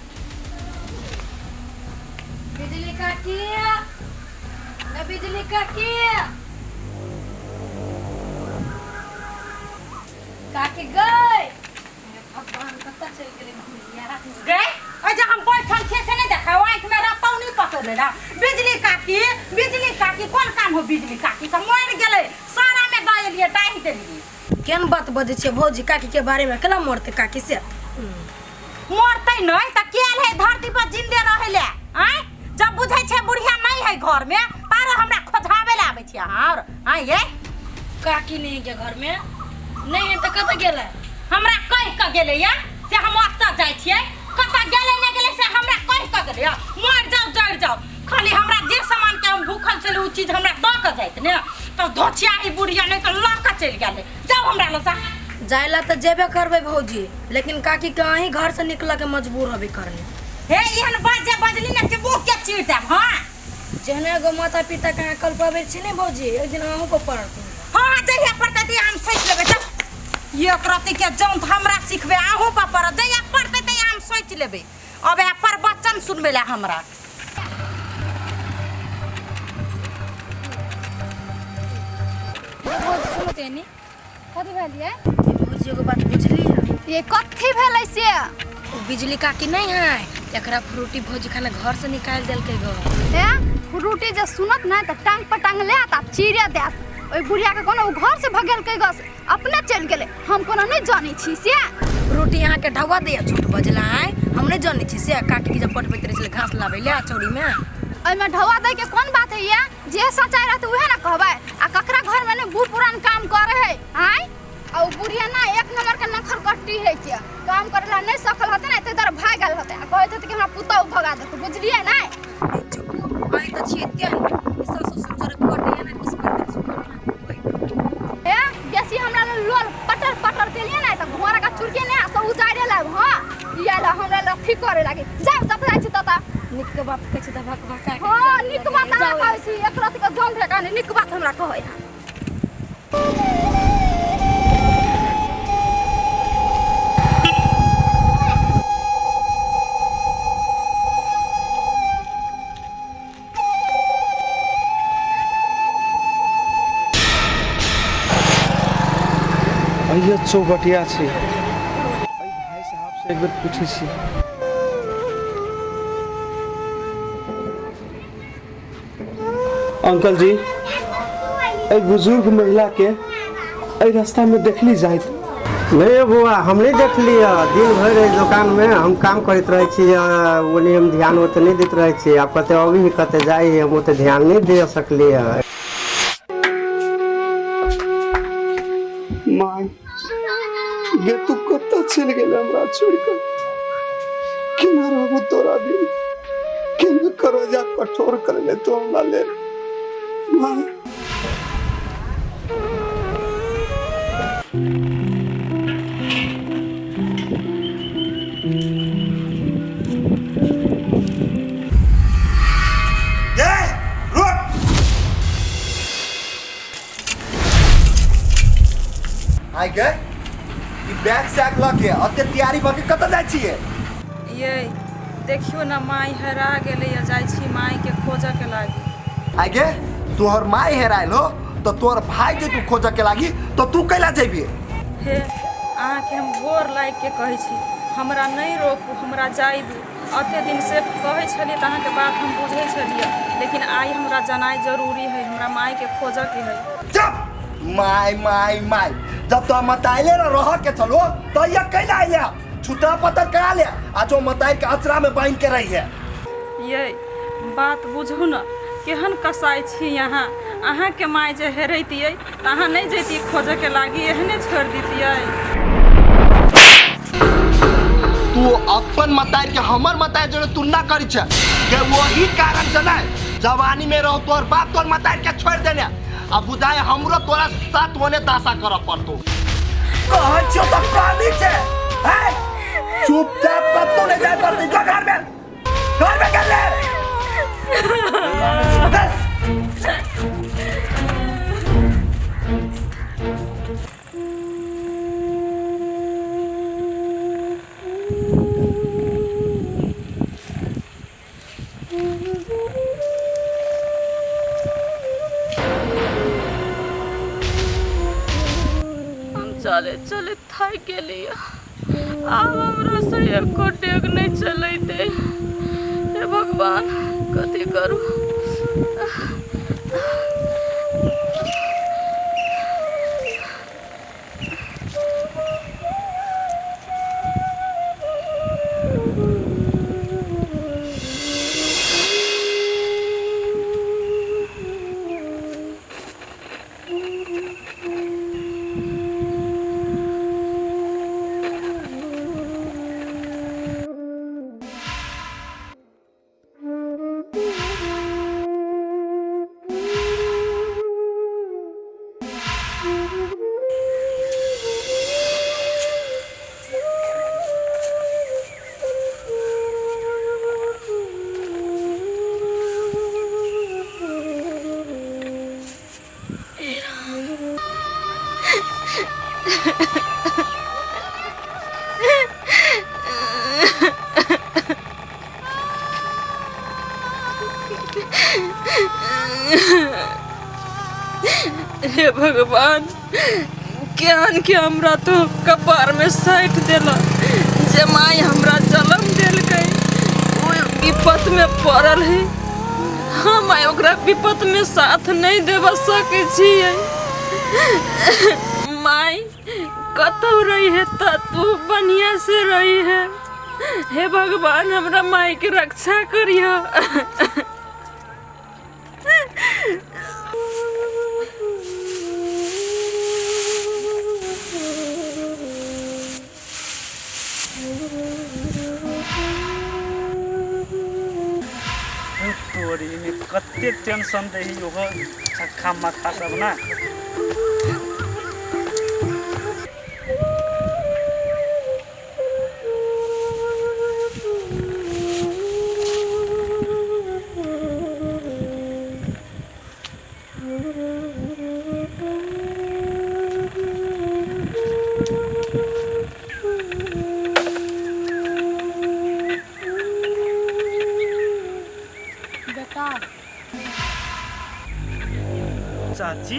बिजली काकी न बिजली काकी काकी गए भगवान कत्ता चल गेले भूलिया गए ओ जे हम बैठल छे से नहीं देखा आंख में रतौ नहीं पकड़ ना बिजली काकी कोन काम हो बिजली काकी से मर गेले सारा में दए लिए डाहि देलिए। केन बात बजे छे भौजी काकी के बारे में केला मरते काकी से मरते नहीं त केल है धरती पर जिंदे रहेले आय जब बुझै छे बुढ़िया नहीं है घर में पारो हमरा खोजावे ले आबै छी हां हां ये काकी नहीं के घर में नहीं है त कत गेले हमरा कह के गेले या से हम ओत्ता जाय छियै कत गेले नहीं गेले से हमरा कह के गेले या मर जाओ जड़ जाओ खाली हमरा जे सामान के हम भूखल छले उ चीज हमरा द के जाइत ने त धोचियाही बुढ़िया नहीं त ल के चल गेले जाओ हमरा लसा जायला त जेबे करबे भौजी लेकिन काकी के अहीं घर से निकला के मजबूर होबे करने हे एहन बात जे बजली ने के मुंह के चीरतब हां जहने गो माता पिता के कल पावे छी ने भौजी एक दिन अहू को पड़त हां जहिया पड़ते हम सोच लेबे त ये प्रति के जौन हमरा सिखबे आहू पर पड़ जहिया पड़ते त हम सोच लेबे अब पर वचन सुनबे ला हमरा सुनो तेनी कथी भेलिए भौजी को बात बुझली ये कथी भेलै से बिजली काकी नहीं है एकरा फ्रूटी भौजी खाना घर से निकाल देल के गो ए फ्रूटी जे सुनत ना त टांग पर टांग ले आ चीरे देत ओइ बुढ़िया के कोनो घर से भगेल के गस अपने चल गेले हम कोनो नहीं जानी छी से फ्रूटी यहाँ के ढवा दे झूठ बजला है हम नहीं जानी छी से काकी के जब पट पे तेरे घास लावे ले चौड़ी में ओइ में ढवा दे के कौन बात है ये जे सच्चाई रहत उहे ना कहबे आ ककरा घर में ने बूढ़ पुरान काम करे है आय आ बुढ़िया ना एक नंबर के नखर कट्टी है के काम करला नहीं सकल होते ना इधर भाग गेल होते आ कहत होते कि हमरा पुतौ भगा दे बुझलिए ना आई त छी त्यन सासु ससुर कोटे ना किस ए बेसी हमरा लोल पटर पटर देलिए ना त घोड़ा का चुरके ने सब उजाड़े लाग हां या ला हमरा लफी करे लागे जाओ जब जाय छी तता निक के बात कहै छी त भक भका के हां निक बात हमरा कहै छी एक रति के जोन ढका ने निक बात हमरा कहै भाइयो चौबटिया छी भाई साहब से एक बार पूछे छी। अंकल जी एक बुजुर्ग महिला के रास्ता में देखली जाए नहीं बुआ हम नहीं देख लिया दिन भर दुकान में हम काम करते रहे छी ओने हम ध्यान ओते नहीं देते रहे छी आप कहते अभी कहते जाए हम ओते ध्यान नहीं दे सकली है। माय गे तू कत्ता चल गेल हमरा छोड़कर केना रहबो तोरा दिन केना करो जा कठोर कर ले तो हमरा ले my. I gay E bag सैग ल के अते तैयारी भ के कत जाय छिए? ये देखियो ना माई हेरा गेले या जाय छी माई के खोजे के लागी। आइ गे तोहर माई हेराइल हो तो तोहर भाई जे तू खोजे के लागी तो तू कैला जेबी? हे अहाँ के हम गोर लाग के कहै छी हमरा नहीं रोकू हमरा जाय दू। अते दिन से कहै छलिए त अहाँ के बात हम बुझै छलिए लेकिन आई हमरा जनाई जरूरी है हमरा माई के खोजे के है। चुप माई माई माई जब तो मताइले रह के चलो तो ये कैला आइले छुटा पत्थर करा ले आ जो मताई के अचरा में बांध के रही है। ये बात बुझू ना केहन कसाई छी यहाँ अहाँ के माई जे हेरैतियै त अहाँ नहीं जैतियै खोजे के लागी एहने छोड़ दितियै। तू अपन मताई के हमर मताई जो तुलना करी छ के वही कारण से ना जवानी में रहो तोर बाप तोर मताई के छोड़ देने अब बुझाए हमरो तोरा साथ होने दासा कर पड़तो। कहै छियो त कानी छे हैं चुपचाप कतो ले जाय पड़ती जो घर में कर ले। चले चले थक गेली अब हमरा से एको डेग नहीं चलते। हे भगवान कथी करू। हे भगवान ज्ञान के हमरा तो कपार में साइट देला जे माई हमरा जन्म देलकै ओ विपत में पड़ल है हम ओकरा विपत में साथ नहीं देव सकै छियै। माई कतौ रही है त तू बढ़िया से रही है। हे भगवान हमरा माई के रक्षा करिया। तोरी में कते टेंशन दही ओहो छक्का मक्का सब ना। चाची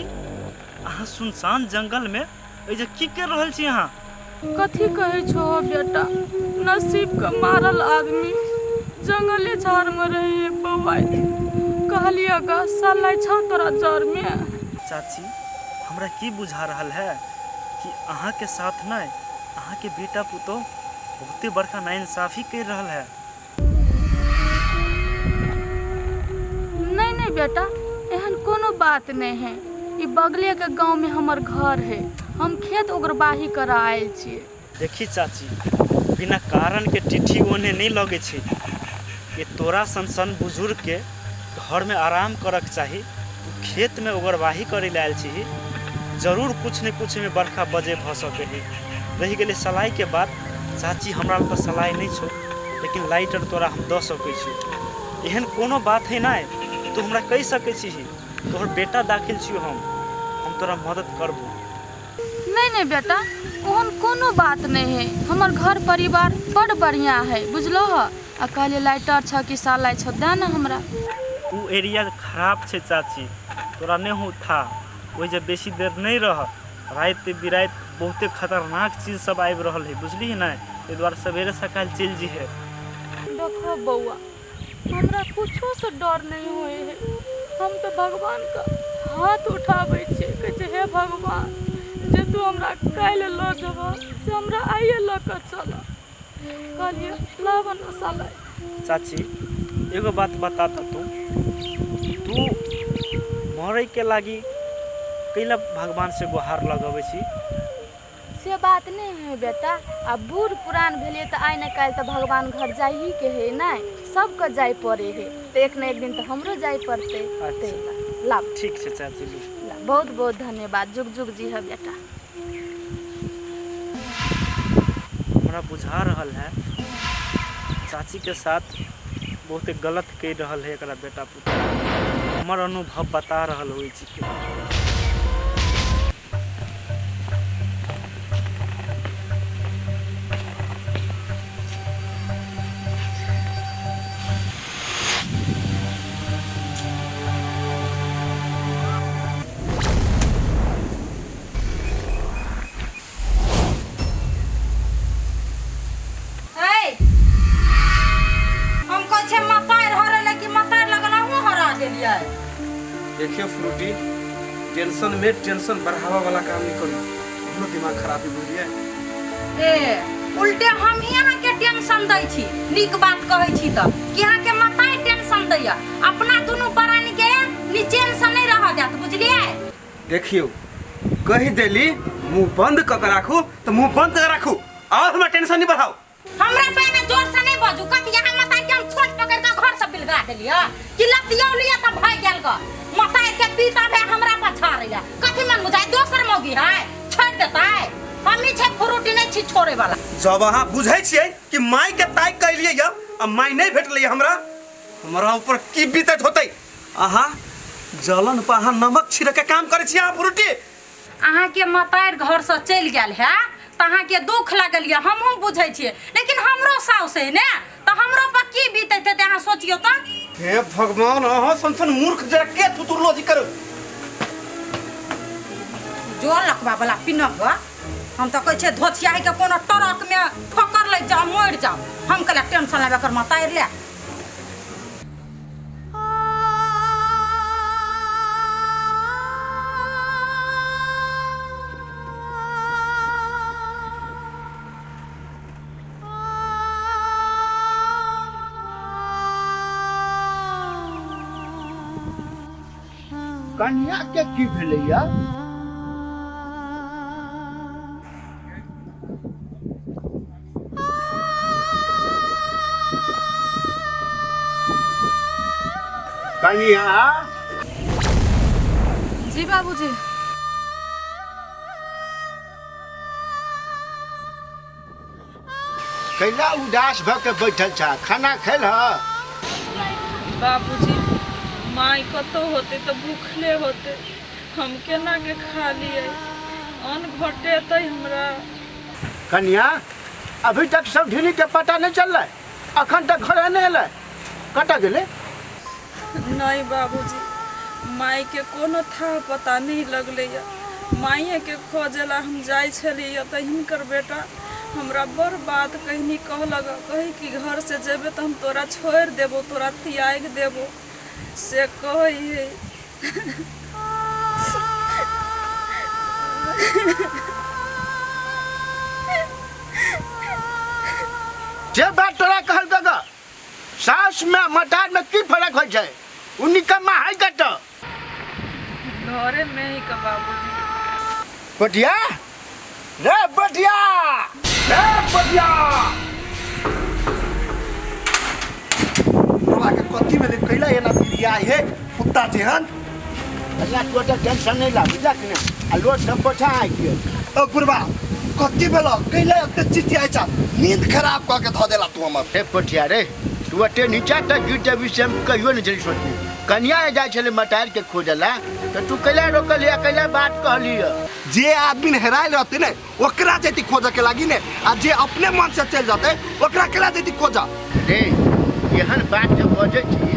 अहाँ सुनसान जंगल में जे की कर रहल छी अहाँ? कथी कहै छो बेटा, नसीब का मारल आदमी जंगले झाड़ में रहे बौआ, कहलिए गा साला छौ तोरा जड़ में। चाची हमरा की बुझा रहल है कि अहाँ के साथ नहीं, अहाँ के बेटा पुतो बहुते बड़का नाइंसाफी कर रहल है। नहीं बेटा, एहन कोनो बात नहीं है। ई बगले के गांव में हमर घर है, हम खेत उगरबाही कर आयल छिए। देखी चाची, बिना कारण के टिट्ठी ओने नहीं लगे छे। ये तोरा सन बुजुर्ग के घर में आराम करक चाही, तू खेत में उगरबाही करे लायल छी, जरूर कुछ न कुछ में बरखा बजे भ सके है। रही गए सलाई के बात, चाची हमरा तो सलाई नहीं छो, लेकिन लाइटर तोरा हम द सके छी। एहन कोनो बात है ना, तू हमरा कह सके छी तोहर बेटा दाखिल छियो, हम तोरा मदद करबो। नहीं बेटा, ओहन कोनो बात नहीं है। हमर घर परिवार बड़ बढ़िया है, बुझलो ह। आ कहले लाइटर छ कि साला छ, दे ना हमरा। उ एरिया खराब छे चाची, तोरा नहीं हो था। वही जब बेसी देर नहीं रह, रात बिरात बहुते खतरनाक चीज सब आबि रहल है, बुझली ना। ए द्वारा सवेरे सकाल चल जी है। देखो बउआ, हमरा कुछो से डर नहीं होए है। हम तो भगवान का हाथ उठाबै छे, कहै छे हे भगवान, जे तू हमरा काल्हि ल जेबह से हमरा आइए ल कर चल। कहलिए लावन साला। चाची एगो बात बता तू मरे के लागी कैला भगवान से गुहार लगबै छी? से बात नहीं है बेटा, अब बूढ़ पुरान भेलिए तो आइ न काल्हि तो भगवान घर जाही के है ना, सबके जाय पड़े है। तो एक न एक दिन तो हमरो जाय पड़ते। ला ठीक है चाची, बहुत बहुत धन्यवाद। जुग जुग जी है बेटा। हमरा बुझा रहल है चाची के साथ बहुत गलत कर रहल है एकरा बेटा पुत्र। हमर अनुभव बता रहल होइ छी। देखिए फ्रूटी, टेंशन में टेंशन बढ़ावा वाला काम नहीं करो, अपनो दिमाग खराब ही बुझिए। ए उल्टे हम यहाँ के टेंशन दै छी, नीक बात कहै छी त कि यहाँ के माताए टेंशन दैया, अपना दोनों प्राणी के नीचे से नहीं रह जात, बुझलिए। देखियो, कह देली मुंह बंद क के राखू तो मुंह बंद कर राखू, और हमरा टेंशन नहीं बढ़ाओ। हमरा पे में जोर से नहीं बाजू, कथि यहाँ माताए के हम छोट पकड़ के घर से बिलगा देलिया कि लतियौ लिया त भाग गेल ग। माताए के पीता भे हमरा पर छाड़ैया, कथि मन बुझाय दोसर मौगी है, छोड़ देताय। हमी छे फ्रूटी नहीं छी छोड़े वाला। जब अहाँ बुझै छियै कि माई के ताई कैलिए या आ माई नहीं भेटलै हमरा ऊपर की बीतत होतै। अहाँ जलन पर अहाँ नमक छिड़क के काम करै छी। अहाँ फ्रूटी अहाँ के माताए घर से चल गेल है त अहाँ के दुख लागल या, हमहू बुझै छियै, लेकिन हमरो साउस है ने त हमरो पर की बीतत है अहाँ सोचियो त। हे भगवान, अहाँ संसन मूर्ख जरा के तुतुरलोजी करो। जोर लखबा वाला पिनक हम तो कहै छे धोतिया के कोनो ट्रक में ठोकर ले जा मर जाओ। हम कला टेंशन लेबे कर माताएर ले। कन्या के की भेलैया? कन्या जी बाबूजी। कैला उदास भ के बैठल छा, खाना खेल ह? बाबूजी, माई कतो होते तो भूखले होते, हम केना के खा लिए, अन्न घटे त हमरा। कन्या अभी तक सब ढीली के पता नहीं चल रहा है, अखन तक घर नहीं एल, कटा गेले? नहीं बाबूजी, माई के कोनो था पता नहीं लगले या, माइए के खोजेला हम जाई छलिए तो हिनकर बेटा हमरा बड़ बात कहनी कहलक कही कि घर से जेबे तो हम तोरा छोड़ देबो तोरा त्याग देबो से कही है। जे बात तोरा कहल गगा सास में मटार में की फर्क हो जाए उन्हीं का माँ है कट घरे में ही का बाबूजी। बटिया रे बटिया रे बटिया बुढ़वा के कथी में कैला ये ना पिरिया है कुत्ता जेहन अल्लाह तोटा टेंशन नहीं ला बुझा कि ना आ लोट सब पोछा आई के ओ बुढ़वा कथी भेलो कैला एते चिटिया छ नींद खराब क के ध देला तू हमर रे बटिया रे तू अटे नीचा तक गिर जब विषय में कहियो नहीं चली सोची कन्या जाए छले मटार के खोजला तो तू कैला रोकल या कैला बात कहली जे आदमी हेरायल रहते ने ओकरा जैती खोज के लागी ने आ जे अपने मन से चल जाते ओकरा केला जैती खोजा रे यहन बात जो बजे छी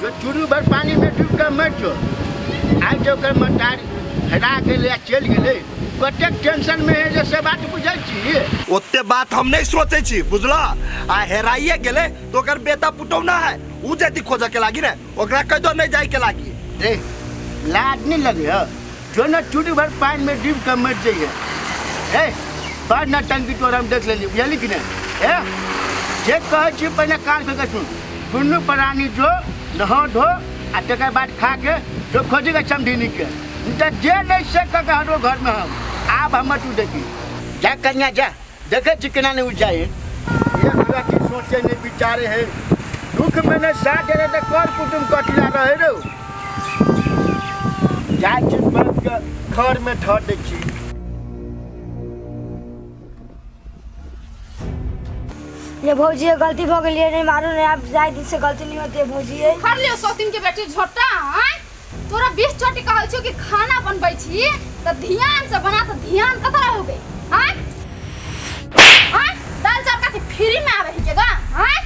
जो चुरू भर पानी में डूब के मर जो आज जो कर मटार हेरा गेले या चल गेले कते टेंशन में है जैसे बात बुझै छी ओते बात हम नहीं सोचे छी बुझला आ हेराइए गेले तो ओकर बेटा पुटौ ना है उ जैती खोज के लागी ने ओकरा कह दो नहीं जाए के लागी रे लाज नहीं लगे हो जो ना चुरू भर पानी में डूब के मर जाइए ए बार ना टंकी तोरा हम देख लेली बुझली कि नहीं ए जे कह छी पहले कान के सुन दुनू प्राणी जो नहा धो आ तकर बाद खा के जो खोजेगा समझी के तो जे नहीं से कह हरो घर में हम आप हम तू देखी जा कन्या जा देखे चिकना नहीं जाए ये पूरा की सोचे नहीं विचारे है दुख में ने साथ दे तो कर कुटुम कटिला रहे रो जा चिप के घर में ठहर दे छी ये भौजी गलती हो गई नहीं मारो नहीं आप जाए दिन से गलती नहीं होती है भौजी कर लियो सौतीन के बेटी झोटा हैं तोरा 20 चोटी कहल छो कि खाना बनबै छी त ध्यान से बना त ध्यान कतरा हो गई हैं हैं दाल चावल का फ्री में आवे के गा हैं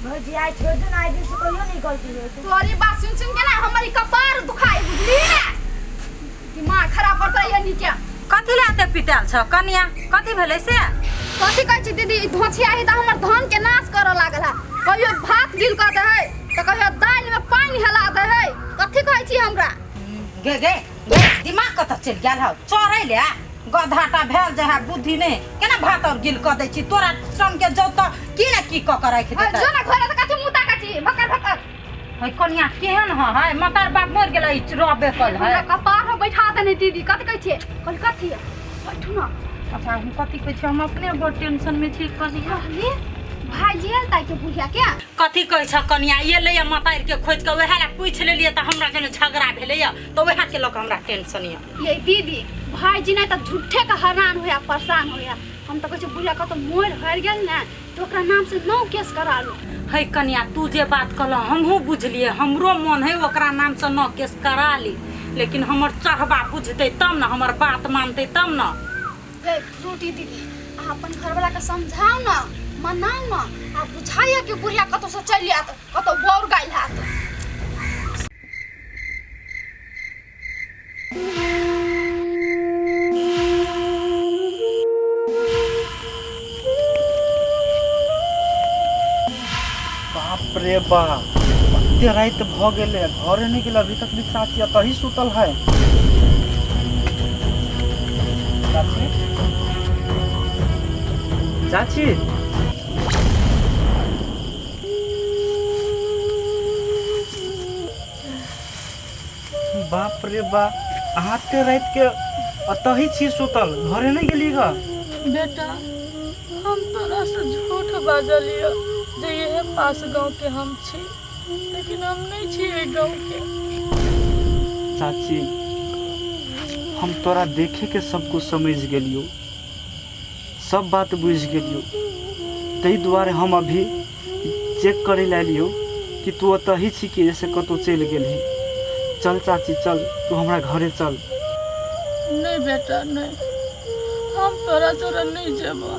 भौजी आज छोड़ दो ना आज दिन से कोई नहीं गलती है तोरी बात सुन सुन के ना हमारी कपार दुखाई बुझली दिमाग खराब करता है नी क्या कथी लाते पिटाल छ कन्या कथी भेलै से कथी कहै छी दीदी धोछी आई त हमर धन के नाश कर लागल है कहियो भात गिल कर दे है त कहियो दाल में पानी हिला दे है कथी कहै छी हमरा गे गे दिमाग कत चल गेल हौ चोरै ले गधाटा भेल जे है बुद्धि ने केना भात और गिल क दै छी तोरा सन के जो त की ना की क के राख दे जो ना घरे त कथी मुता कथी भकर भकर है कन्या केहन है मतार बाप मर गेलै रहबे कल है कपार में बैठा दे दीदी कथी कहै छी कल कथी बैठू ना अच्छा हम कथी कहै छी हम अपने बड़ टेंशन में छी कन्या भाई जेल ताई के बुढ़िया क्या कथी कहै छ कन्या ये ले मतार के खोज के वहे ला पूछ लेलिए त हमरा जने झगड़ा भेलै त वहे के लोग हमरा टेंशन ये दीदी भाई जी नहीं त झूठे का हैरान होया परेशान होया हम तो कहै छी बुढ़िया का तो मोर हर गेल ना तो ओकरा नाम से 9 केस करा लो है कन्या तू जे बात कहल हमहू बुझलिए हमरो मन है ओकरा नाम से 9 केस करा ली लेकिन हमर चढ़बा बुझते तब न हमर बात मानते तब न फ्रूटी दीदी अपन घरवाला के समझाओ ना मनाओ ना आ बुझाइए कि बुढ़िया कतो से चल आत कतो बोर गाइल हात बाप रे बाप अत्ते रात भ गेले घरे नहीं गेल अभी तक भी चाची अतही सुतल है चाची चाची बाप रे बाप आते रात के अतही छी सुतल घरे नहीं गेली ग बेटा हम तोरा से झूठ बाजलिए जे ये पास गांव के हम छी लेकिन हम नहीं छी ए गांव के चाची हम तोरा देखे के सब कुछ समझ गेलियो सब बात बुझ गेलियो तई दुआरे हम अभी चेक करे ला लियो कि तू अतही छी कि जैसे कतो चल गेल है चल चाची चल तू हमरा घरे चल नहीं बेटा नहीं हम तोरा जोरा नहीं जेबो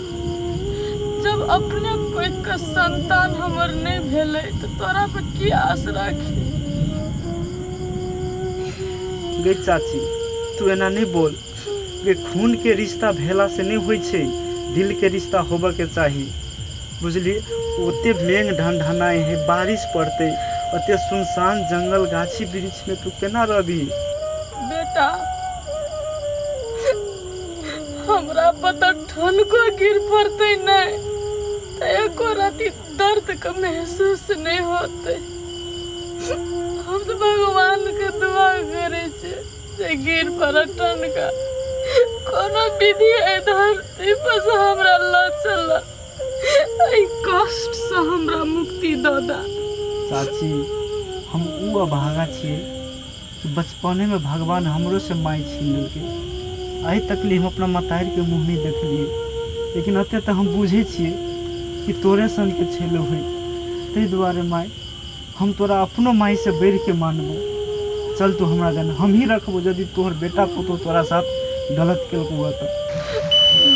जब अपने कोई का संतान हमर नहीं भेले तो तोरा पे की आस राखी गे चाची तू एना नहीं बोल वे खून के रिश्ता भेला से नहीं होइ छै, दिल के रिश्ता होबे के चाही। बुझलिए, ओते मेघ ढनढनाए है, बारिश पड़ते, ओते सुनसान जंगल गाछी वृक्ष में तू केना रहबी? बेटा हमरा पता ठनको गिर पड़ते नहीं तो एको राती दर्द का महसूस नहीं होते। हम तो भगवान के दुआ करे छे गिर पड़ा ठनका कोनो विधि है धरती पर से हमरा ल चल आई कष्ट से हमरा मुक्ति दो दा। चाची, हम उ अभागा छिए कि बचपने में भगवान हमरो से माई छीन लेलकै। आइ तकली हम अपना मतारी के मुँह नहीं देखलिए, लेकिन अते तो हम बुझे छिए कि तोरे सन के छेलो हुई। ताहि दुआरे माई, हम तोरा अपनो माई से बढ़ के मानबो। चल तू हमरा जन हम ही रखबो, यदि तोहर बेटा पुतो तोरा साथ गलत केलको हुआ तो।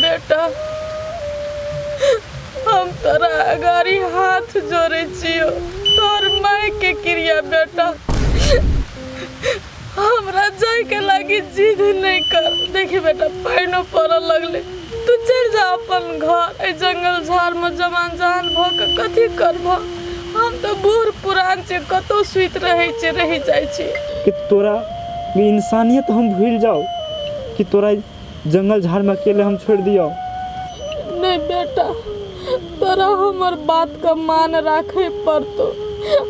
बेटा हम तोरा अगारी हाथ जोड़े छियो, तोर माय के क्रिया बेटा हमरा जाय के लागी जिद नहीं कर। देखी बेटा पैनो पड़ लगले, तू चल जा अपन घर। ए जंगल झाड़ में जवान जहान भ के कथी करब? हम तो बूढ़ पुरान छे, कतो सुत रहे छे, रह जाय छे। कि तोरा इंसानियत हम भूल जाओ कि तोरा जंगल झाड़ में अकेले हम छोड़ दियो? नहीं बेटा, तोरा हमर बात का मान रखे पड़तो।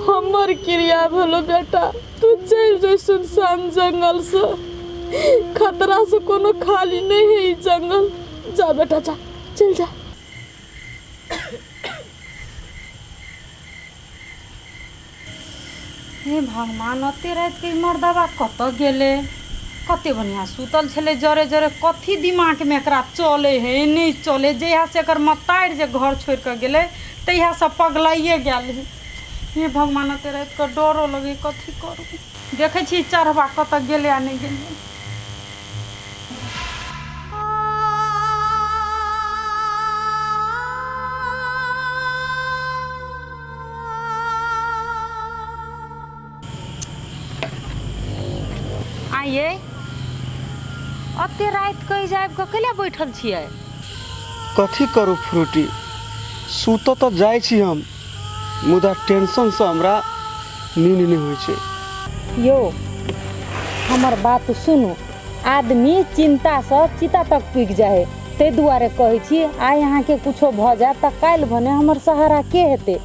हमर क्रिया भेलो बेटा, तू चल जो सुनसान जंगल से। खतरा से कोनो खाली नहीं है ई जंगल। जा बेटा जा, चल जा। हे भगवान, अते रात के मर्दबा कत गेले? कते बढ़िया सुतल छले जरे जरे, कथी दिमाग में एकरा चले है नहीं चले? जहिया से एकर मतार जे घर छोड़ के गेले तहिया से पगलाइए गेल है। हे भगवान, अते रात के डरो लगे, कथी करू? देखे छी चढ़वा कत गेले आ नहीं गेले। आइए, अते रात कहीं जाब के कैला बैठल छियै? कथी करू फ्रूटी, सुत तो जाय छी हम, मुदा टेंशन से हमरा नींद नहीं होइ छै। यो हमर बात सुनू, आदमी चिंता से चिता तक पुग जाए। ते दुआरे कहै छी, आइ यहाँ के कुछो भ जाए त काल्हि भने हमर सहारा के हेते?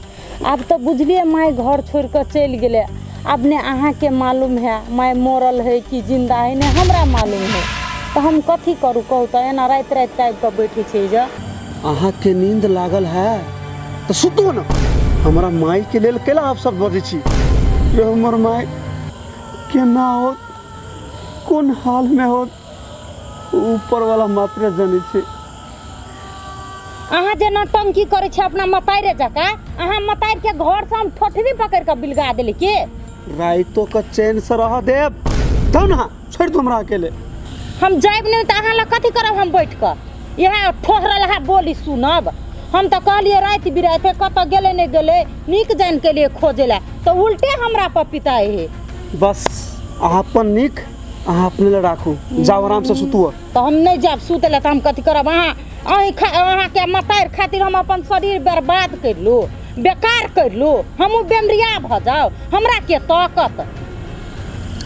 आब तो बुझलिए माय घर छोड़ कर चल गेले। अब ने अहाँ के मालूम है माय मरल है कि जिंदा है, ने हमरा मालूम है। तो हम कथी करू कहू? तो एना रात रात टाइप के बैठे छै जे। अहाँ के नींद लागल है तो सुतू न। हमरा माई के लेल केला आप सब बजे छी? ये हमर माई केना हो, कोन हाल में हो, ऊपर वाला मात्र जाने छे। अहाँ जे नौटंकी करे छे अपना मताइरे जका, अहाँ मताइर के घर से हम ठोठवी पकड़ के बिलगा देली के? राइतो का चैन से रह देब तब ना, छोड़ दो हमरा अकेले। हम जाइब नहीं तो अहाँ ला कथी करब? हम बैठ कर यहाँ ठोहरल है बोली सुनब? हम तो कहलिए रात बिराते कत गेले नहीं गेले, नीक जान के लिए खोजे ला, तो उल्टे हमरा पर पिताए है। बस अपन निक अहाँ अपने ले राखू, जाओ आराम से सुतू। तो हम नहीं जाब सुते ला, तो हम कथी करब? अहाँ के मताइर खातिर हम अपन शरीर बर्बाद कर लू, बेकार कर लू, हम बेमरिया भ जाओ? हमरा के ताकत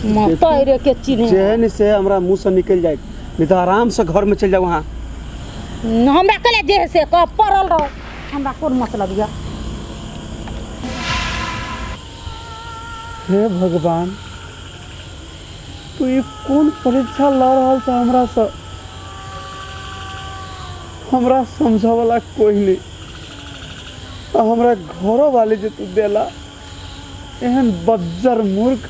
मताइर के चिन्ह चैन से हमरा मुंह से निकल जाए, नहीं तो आराम से घर में चल जाओ। वहाँ हमरा कले देह से कह पड़ल रहो, हमरा कोन मतलब या? हे भगवान, तू ये कौन परीक्षा ला रहा था हमरा से? हमरा समझा वाला कोई नहीं, हमरा घरों वाले जो तू देला एहन बज्जर मूर्ख,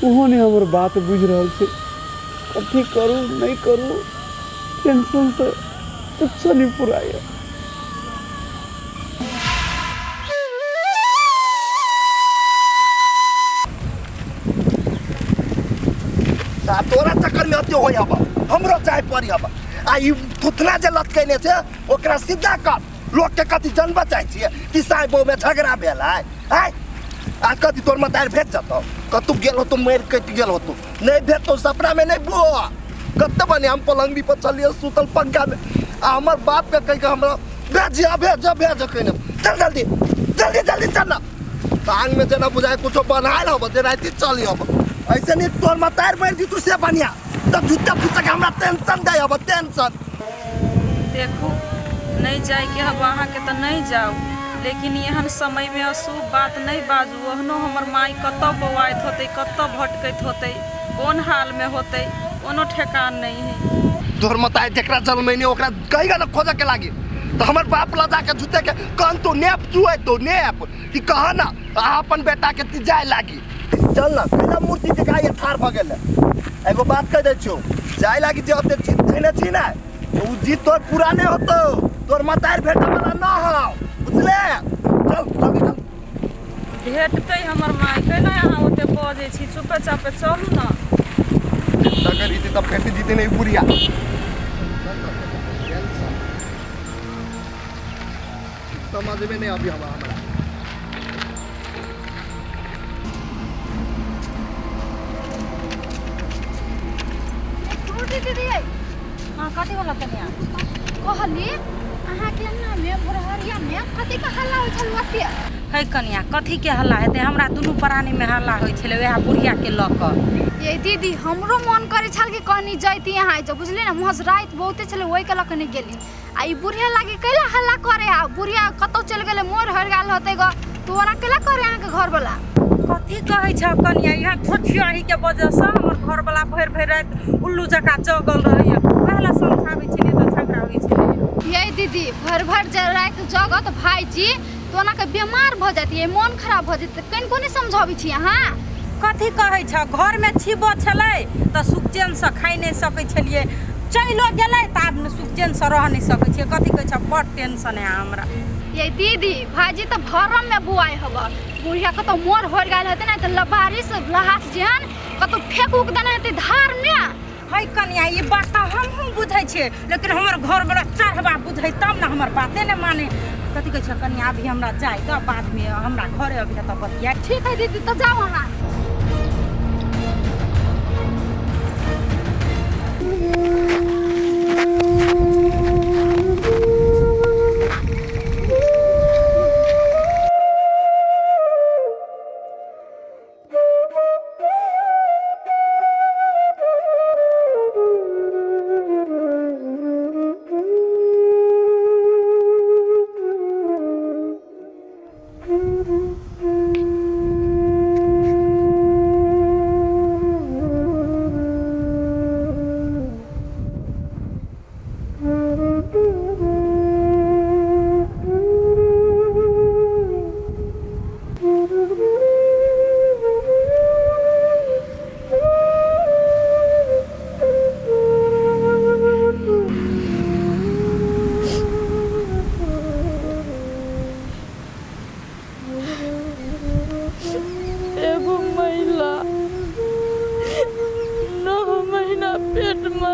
उहो ने हमर बात बुझ रहा छे। कथी करू नहीं करू, टेंशन से कुछ नहीं पुराया। तोरा चक्कर में अते होय हबा, हमरो चाय पड़ी हबा। आ ई थुथना जे लटकैने छै ओकरा सीधा कर। लोग के कथी जनबा चाहै छियै कि साई बहू में झगड़ा भेल है? आ कथी तोर मतार भेज जतो? कतु गेल हो तू, मर कट गेल हो तू, नहीं भेज तो सपना में नहीं बो। कत्ते बने हम पलंगरी पर चलिए सुतल पंखा में हमर बाप के कह के हमरा भेज कहीं चल जल्दी जल्दी जल्दी चल ना टांग में जना बुझाए कुछ बनाए हो जे रात चली अब ऐसे नहीं तोर मतार बैठ जी तू से बनिया तब जूता फूटा के हमरा टेंशन दे अब टेंशन देखू नहीं जाए के अब अहाँ के तो नहीं जाओ लेकिन एहन समय में अशुभ बात नहीं बाजू ओहनो हमर माई कत बौआत होते कत भटकत होते कौन हाल में होते कोनो ठेकान नहीं है तोर मतार जकरा जन्मैनी ओकरा कहिगा न खोजे के लागी तो हमर बाप ला जाके जूते के कान तो नेप चुए तो नेप कि कहा ना अपन बेटा के ती जाए लागी चल ना केना मूर्ति दिखा ये ठार भ गेल एगो बात कह दे छो जाए लागी जे ओते जीत देने छी ना तो उ जीत तोर पूरा नहीं होतो तोर मतार भेटा वाला ना हो बुझले चल जल्दी चल भेटते हमर माई केना अहाँ ओते बजे छी चुपे चापे चलू ना अगर इते तब भेट जीते नहीं बुढ़िया समझ में नहीं अभी हमारा दीदी हाँ कथी वाला कन्या कहली अहाँ के ना में भोरहरिया में कथी का हल्ला होय छल ओते है कन्या कथी के हल्ला हेतै हमरा दुनू प्राणी में हल्ला होइ छलै वएह बुढ़िया के लऽ कऽ ये दीदी हमरो मन करे छल कि कहनी जैती यहाँ जो बुझली ना मुहस रात बहुते छले ओइ के लक नहीं गेली आ ई बुढ़िया लागे कैला हल्ला करे आ बुढ़िया कतौ चल गेले मोर हर गेल होते ग तो ओना कैला करे अहाँ के घर वाला कथी कहै छ कन्या यहाँ छोटछियाही के वजह से हमर घर वाला भर भर रात उल्लू जका जगल रहैया पहला समझाबै छी नहीं तो झगड़ा होइ छै ये दीदी भर भर रात जगत भाईजी तो ओना के बीमार भ जाती है मन खराब भ जाती कन कोनी समझाबै छी अहाँ कथी कहै छ घर में छिबो छलै त सुखचैन से खाइ नहीं सकै छलिए चलो गेलै त आब सुखचैन से रह नहीं सकै छियै कथी कहै छ बड़ टेंशन है हमरा ये दीदी भाईजी तो भरम में बुआई हबा बुढ़िया कतो मोर होर गेल हते ना त लबारिश लहास जेहन कतो फेंक उक देने हते धार में है कन्या ये बात त हम बुझै छियै लेकिन हमर घर वाला चढ़बा बुझै तब ना हमर बाते ने माने कथी कहै छ कन्या अभी हमरा जाय त बाद में हमरा घरे अभी त बतिया ठीक है दीदी तो जाओ वहां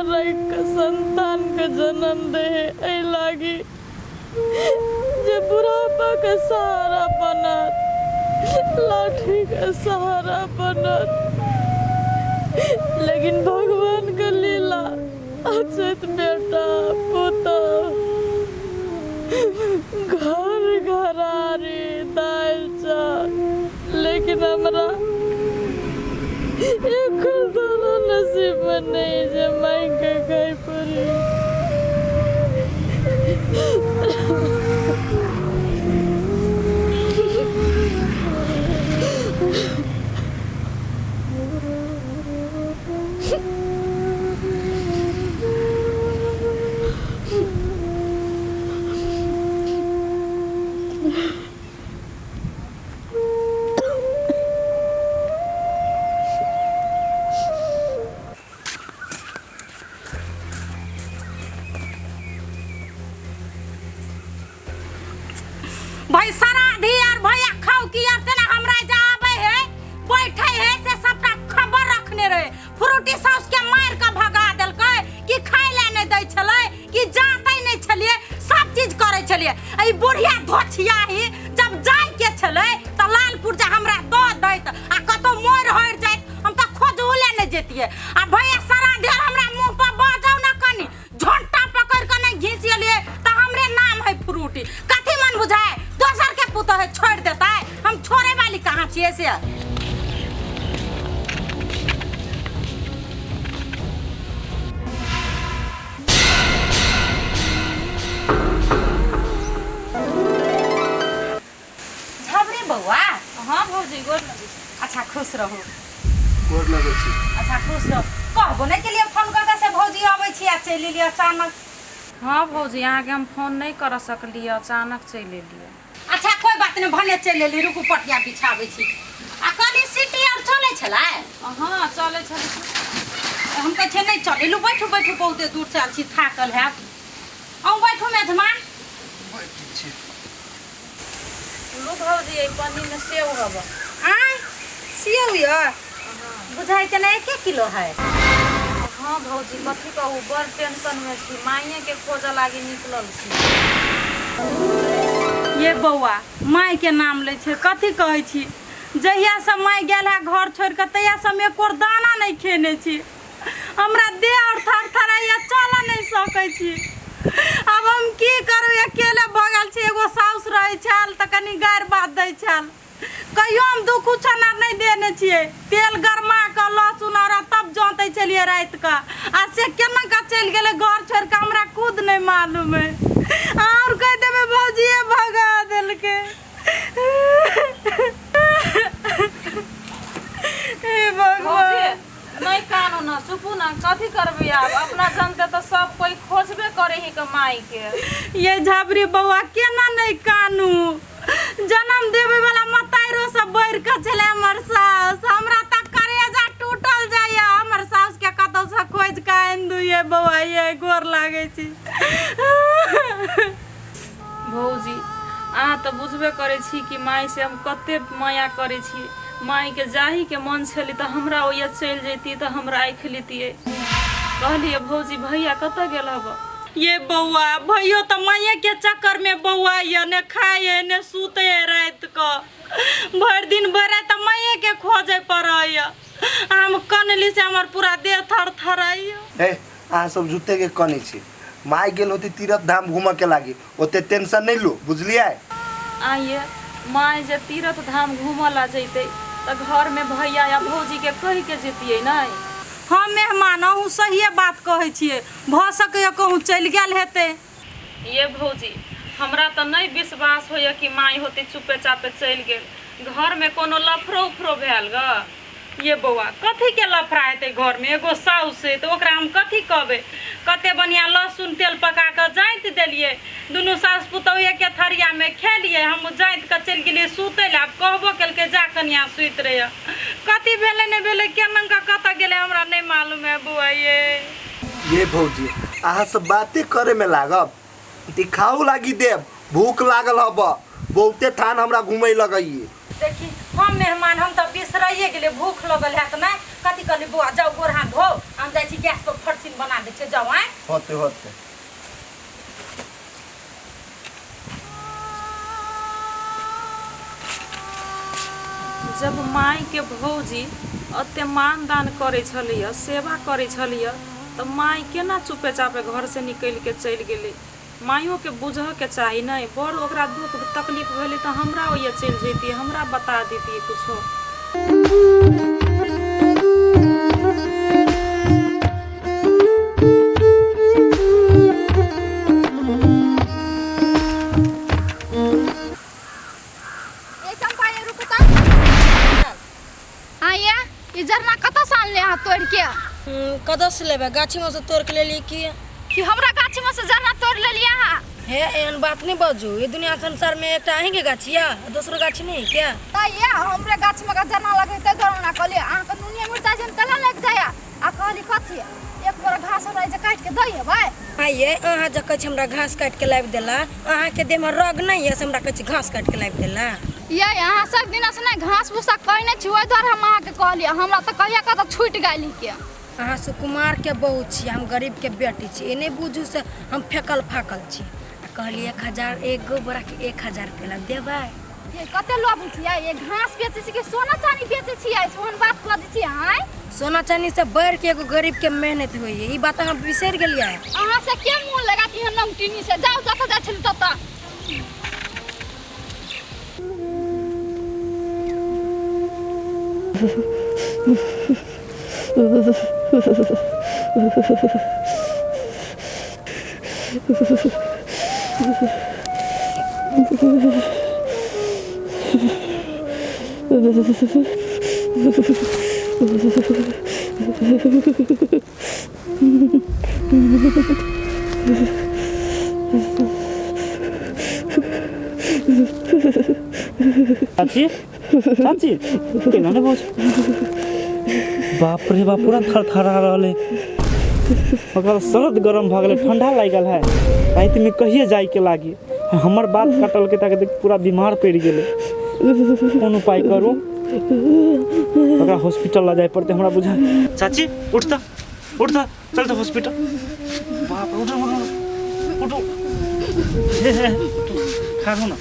संतान के जन्म दे ऐ लागी जे बुढ़ापा के सहारा बनत लाठी के सहारा बनत लेकिन भगवान के लीला अचेत बेटा पुता घर घरारी दाल चाल लेकिन हमरा एक दोनों नसीब में नहीं जे माई के गई पड़ी भाई सराधी यार भैया खाओ की यार तेना हमरा जाबे है बैठे है से सबटा खबर रखने रहे फ्रूटी सॉस के मार के भगा देलकै कि खाय ले नहीं दै छलै कि जाते नहीं छलिए सब चीज करे छलिए ई बुढ़िया धोछिया ही जब जाय के छलै त लालपुर जा हमरा द दैत आ कतो मोर होर जाइत हम त खोजहुले नहीं जेतिए आ भैया सराधी हमरा मुंह पर तो है छोड़ देता है। हम छोड़े वाली कहाँ छिए से। झबरी बउआ। हाँ भौजी गोर लगे। अच्छा खुश रहो। गोर लगे छी। अच्छा खुश रहो। कहबो नहीं के लिए फोन करके से भौजी आबै छी आ चलि लिया अचानक। हाँ भौजी यहाँ के हम फोन नहीं कर सकली, अचानक चल एलिए। अच्छा कोई बात नहीं, भने चलि एली। रुकू पटिया बिछाबै छी। आ कनी सिटी और चलै छलै। हाँ चले छले। हम कहै छै नहीं चलि। लू बैठू बैठू, बहुते दूर से आल छी, थाकल है। औ बैठू मेजमान। लू भौजी ये पन्नी में सेव हब। आय सेव ये बुझाइ त नहीं 1 किलो है। हाँ भौजी कथी कहू, बड़ टेंशन में छी। माइये के खोज लागी निकलल छी। ये बौआ माय के नाम ले छे, कथी कहै छी। जहिया से माय गेल है घर छोड़ के, तहिया से हम एको दाना नहीं खेने छी। हमरा देह और थरथराइया, चल नहीं सकै छी। अब हम की करू, अकेले भगल छी। एगो साउस रहे छल त कनी गार बात दै छल। कहियो हम दू कुछ ना नहीं देने छिए। तेल गरमा के लहसुन और तब जोते चलिए रात का। आ से केना का चल गेले घर छोड़ के, हमरा खुद नहीं मालूम है। और कह देबे भौजी भगा देल के। हे भगवान। नहीं कानू ना, चुपू ना, कथी करबे आप। अपना जनते तो सब कोई खोजबे करे ही के माई के। ये झबरी बउआ केना नहीं कानू। जन्म देवे वाला मताइरो सब बैर के चले हमर सास। हमरा तक करेजा टूटल जाया। हमर सास के कतौ से खोज के आइन दू। ये बउआ ये गोर लागे छी। भौजी अहाँ तो बुझबे करे छी कि माई से हम कते माया करे छी। माई के जाही के मन छली तो हमरा ओया चल जैती तो हमरा आँख लेतिए। कहलिए भौजी भैया कत गेल हब। ये बउआ भैयो तो माये के चक्कर में बउआ ये ने खाए ने सूते रात को। भर दिन भर तो माये के खोजे पड़य। हम कनली से हमर पूरा देह थरथराइय। ए अहाँ सब जुते के कनी छी। माई गेल होती तीर्थ धाम घूम के लागी, ओते टेंशन नहीं लो, बुझलिए। आइए माई जे तीर्थ धाम घूमला जैते तो घर में भैया या भौजी के कह के जेतिए नहीं। हम मेहमान हूँ, सही बात कहै छिए। भ सकै कहूँ चल गेल हेते। ये भौजी हमरा तो नहीं विश्वास होय कि माई होते चुपे चापे चल गेल। घर में कोनो लफड़ो उफड़ो भेल ग। ये बउआ कथी के लफड़ा हेते घर में। एगो साउस से तो ओकरा हम कथी कहबे। कते बढ़िया लहसुन तेल पका के जाइत देलिए। दुनू सास पुतौह के थरिया में खेलिए। हम जाइत के चल गेलिए सुते ले। अब कहबो केल के जा कनिया सुत रहे। कथी भेले ने भेले, केना का कत गेले हमरा नहीं मालूम है बुआ। ये भौजी अहाँ सब बातें करे में लागब, दिखाऊ लागी देव। भूख लागल हब, बहुते थान हमरा घूमे लगइए। देखी हम मेहमान, हम तो बिसराइए गेले। भूख लगल है तो नहीं कथी कहली बुआ जाओ गोर हाथ धो। हम जाइ छी गैस पर फरसिन बना दे छे। जाओ आए होते होते। जब माई के भौजी अते मान दान करे छलिए, सेवा करे छलिए, तो माई केना चुपे चापे घर से निकल के चल गेले। माइयों के बुझ के चाहिए नहीं। बड़ ओकरा दुख तकलीफ भेले तो हमरा ओये चल जैती, हमरा बता देती कुछो। जरना कत साल ले तोड़ के कदस लेबे गाछी में से तोड़ के ले ली कि हमरा गाछी में से जरना तोड़ ले लिया। हे एहन बात नहीं बाजू। ये दुनिया संसार में एक अहीं के गाछिया, दूसरा गाछी नहीं क्या। ये हमरे गाछ में जरना लगे ते दरना कहली आ के नुनिया मिर्चा जन कला लग जाया। आ कहली कथी एक बोरा घास रह जे काट के दई हेबै। आइए अहाँ जे कहै हमरा घास काट के लाब देला, अहाँ के देह में रग नहीं है से हमरा कहै घास काट के लाब देला। ये अहाँ सब दिन से नहीं घास भूसा कहने छी, ओइ द्वारा हम अहाँ के कहली। हमरा तो कहिया का तो छूट गेली के। अहाँ सुकुमार के बहू छी, हम गरीब के बेटी छी। एने बुझू से हम फेकल फाकल छी। कहली 1000 एक बोरा के 1000 रुपया देबै। ये कते लोभ छियै। ये घास बेचे छी कि सोना चांदी बेचे छियै? सोन बात कह दै छी अहाँ। सोना चांदी से बढ़ के एगो गरीब के मेहनत होई है। ई बात हम बिसर गेलियै। अहाँ से के मुंह लगा कि हम नमटीनी से जाओ जत जा छलु तत। चाची चाची केना रे भौजी बाप रे बाप पूरा थरथरा रहले ओकर सर्द गरम भ गेले ठंडा लागल है रात में कहिए जाय के लागी हमर बात कटल के तक देख पूरा बीमार पड़ गेले कोन उपाय करू ओकरा हॉस्पिटल ला जाय पड़ते हमरा बुझा चाची उठ त चल तो हॉस्पिटल बाप उठो खाओ ना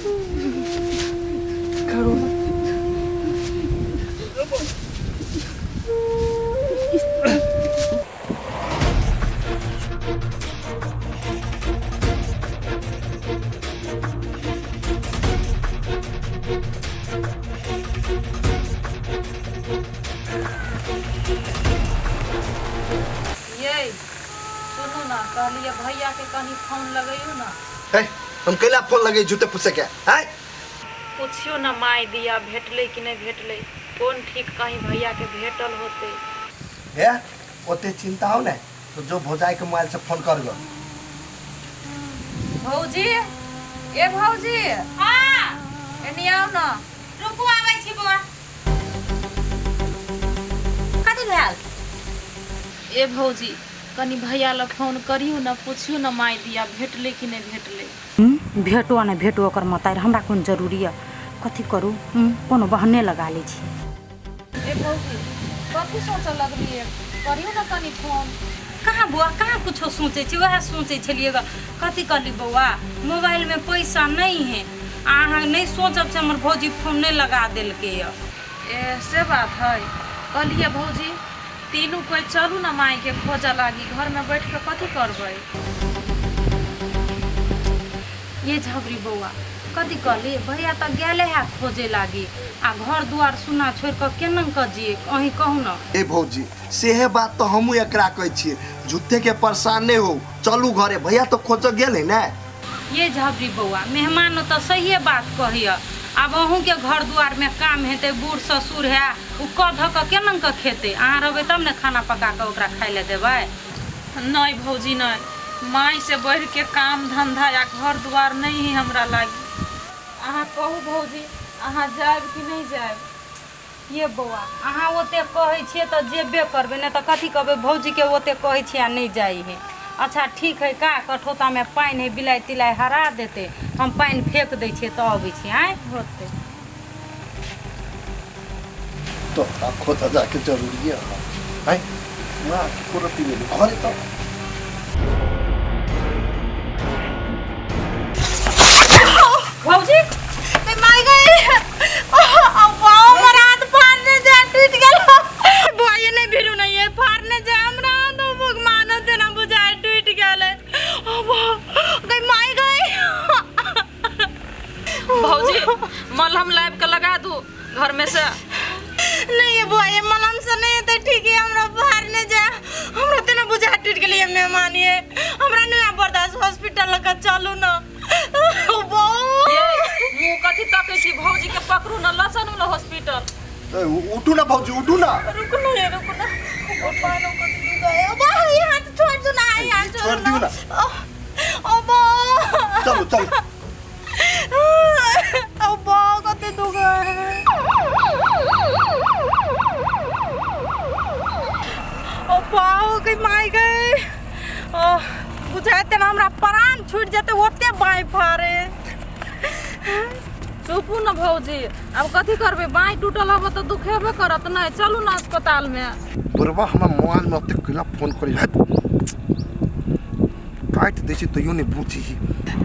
सुनू ना कहलिए भैया के कहीं फोन लगैयो ना हम कैला फोन लगे जूते पूछे के हैं पूछियो ना माई दिया भेटले कि नहीं भेटले कौन ठीक कहीं भैया के भेटल होते है ओते चिंता हो ना तो जो भौजाई के मोबाइल से फोन कर गो भौजी ए भौजी हां एनी आओ ना रुकू आबै छी बुआ कथि भेल ए भौजी कनी भैया ला फोन करियो ना पूछियो ना माई दिया भेटले कि नहीं भेटले भेटो ना भेटो ओकर मतार हमरा कोन जरूरी है कथि करू कोनो बहाने लगा लै छी ए भौजी कथि सोच लगली है करियो ना कनी फोन कहाँ बुआ कहाँ कुछो सोचे छी वह सोचे छलिएगा कथि कहली बउआ मोबाइल में पैसा नहीं है अहाँ नहीं सोचब से हमर भौजी फोन नहीं लगा देलके ए से बात है कहलिए भौजी तीनों कोई चलू ना माई के खोजा लागी घर में बैठ के कथि करबै ये झबरी बउआ कथि कहली भैया तो गेले है खोजे लागी आ घर दुआर सुना छोड़ के केना कजिए अहीं कहू ना ए भौजी सेहे बात तो हमहू एकरा कहै छी झूठे के परेशान नहीं हो चलू घरे भैया तो खोज गेल है ना ये झबरी बउआ मेहमान तो सही बात कहिए अब अहूँ के घर दुआर में काम हेते बूढ़ ससुर है उ क ध के केना के खेते अहाँ रहबै तब ने खाना पका के ओकरा खाइ ले देबै नहीं भौजी नहीं माई से बढ़ के काम धंधा या घर दुआर नहीं है हमरा लागी अहाँ कहू भौजी अहाँ जाएब कि नहीं जाएब ये बउआ अहाँ ओते कहै छियै तो जेबे करबै नहीं तो कथी कहबै भौजी के ओते कहै छियै नहीं जाई है अच्छा ठीक है का कठोता में पानी है बिलाई तिलाई हरा देते हम पानी फेंक दै छियै तो अबै छी आइ होते तो खोज जाके जरूरी है मां कुरती में घरे तो भौजी ते माई गई अब हमरा हाथ फाड़ने जा टूट गेल बुआई नहीं भिरू नहीं है फाड़ने जा हमरा तो भगवान देना बुझाए टूट गेल अब गई माई गई भौजी मलहम लाइब के लगा दू घर में से नहीं है बुआई मलहम से नहीं तो ठीक है हमरा फाड़ने जा हमरा तेना बुझाए टूट गेल मेहमान है हमरा नहीं बर्दाश्त हॉस्पिटल लगा चलू ना मुँह कथी तकै छी भौजी के पकड़ू ना लसन लो हॉस्पिटल उठू ना भौजी उठू ना रुको ना ओ पानो को तू गए अब ये हाथ छोड़ दो ना ये हाथ छोड़ दियो ना अब चलो अब कते दो गए ओ पाओ के माई गए ओ बुझाते ना हमरा प्राण छूट जाते ओते बाई फारे चुपू ना भौजी अब कथी करबे बाई टूटल हबो तो दुखेबे करत नहीं चलू ना अस्पताल में बुरबा हमरा मोबाइल में ओते केला फोन करी है काट दै छी तो यो नहीं बुझी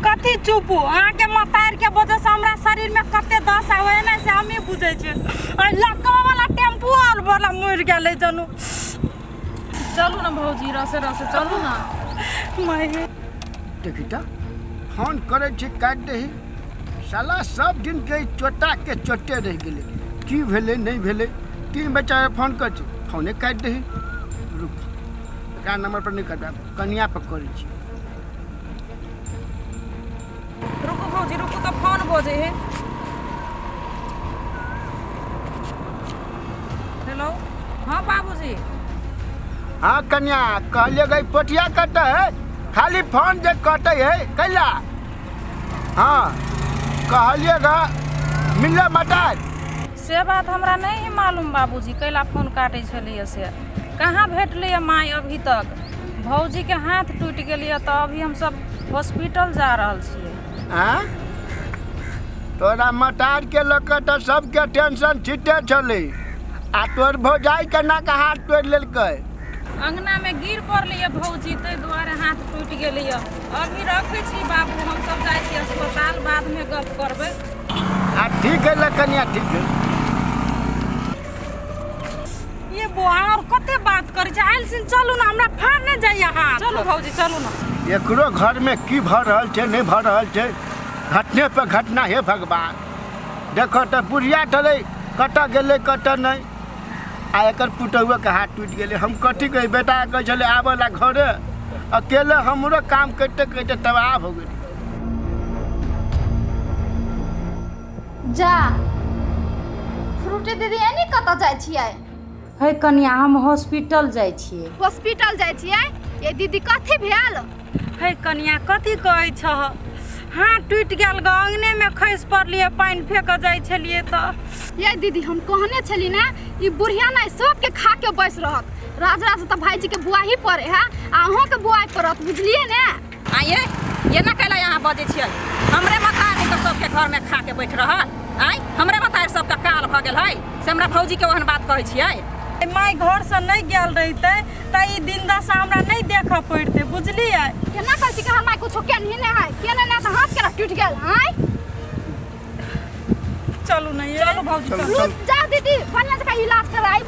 कथी चुपू अहाँ के मतार के वजह से हमरा शरीर में कते दस आवे ना से हमें बुझै छै लक्का वाला टेम्पू आल वाला मर गेलै जनू चलू ना भौजी रसे रसे चलू ना माई देखिटा फोन करे छी काट दही साला सब दिन के चोटा के चोटे रह गेले की भेले नहीं भेले तीन बेचारे फोन कर छी फोने काट दही रुक का नंबर पर नहीं करबा कनिया पर करै छी रुको भौजी रुको तो फोन बजे है। हेलो हाँ बाबूजी। हाँ कन्या कहलिए गई पोटिया कट है खाली फोन जे कटे है कैला। हाँ कहलिएगा मिले मटार से बात हमरा नहीं मालूम बाबूजी कैला फोन काटे छलिए से कहाँ भेटलिए माई अभी तक। भौजी के हाथ टूट गेलिए तो अभी हम सब हॉस्पिटल जा रहल छिए। तोरा मटार के लके तो सबके टेंशन छिटे छले आ तोर भौजाई के ना का हाथ तोड़ लेलकै। अंगना में गिर पड़लिए भौजी ताहि दुआरे हाथ टूट गेलिए। अभी रखे छी बाबू हम सब जाइ छी अस्पताल बाद में गप करबै। ठीक है कन्या ठीक है। ये बुआ और कते बात करे छै आइल सिन चलू ना हमरा फाड़ न जाइए हाथ। चलू भौजी चलू ना। एकरो घर में की भ रहल छै नहीं भ रहल छै घटने पे घटना हे भगवान। देखो तो बुढ़िया टले कट गेले कट नहीं आ एकर पुतहुआ के हाथ टूट गेले। हम कथी कही बेटा कहे चले आबला घरे अकेले हमरो काम करते करते तबाह हो गेली। जा फ्रूटे दीदी एनी कतऽ जाइ छियै। है कन्या हम हॉस्पिटल जाइ छियै। हॉस्पिटल जाइ छियै ये दीदी कथी भेल। है कन्या कथी कहै छह हाथ टूट गेल ग अंगने में खसि पड़लिए पानि फेंक जाइ छलिए तो। ये दीदी हम कहने छली ना ई बुढ़िया ना सबके खा के बैस रहत राजरा से तो भाईजी के बुआ ही पड़े है अहों के बुआई पड़त बुझलिए ने। आइए ये ना कैला यहाँ बजे छियै हमरे मतारी तो सबके घर में खा के बैठ रहल आइ हमरे मतारी सबका काल भ गेल है से हमरा भौजी के ओहन बात कहै छियै। माई घर से नहीं गेल रहते त ई दिन दशा हमरा नहीं देख पड़ते बुझलिए। केना कहै छी कि हमर माई कुछो केनही नै है केने ना त हाथ केना टूट गेल हाय। चलू नहीं चलो भौजी जा दीदी बढ़िया से इलाज कराई।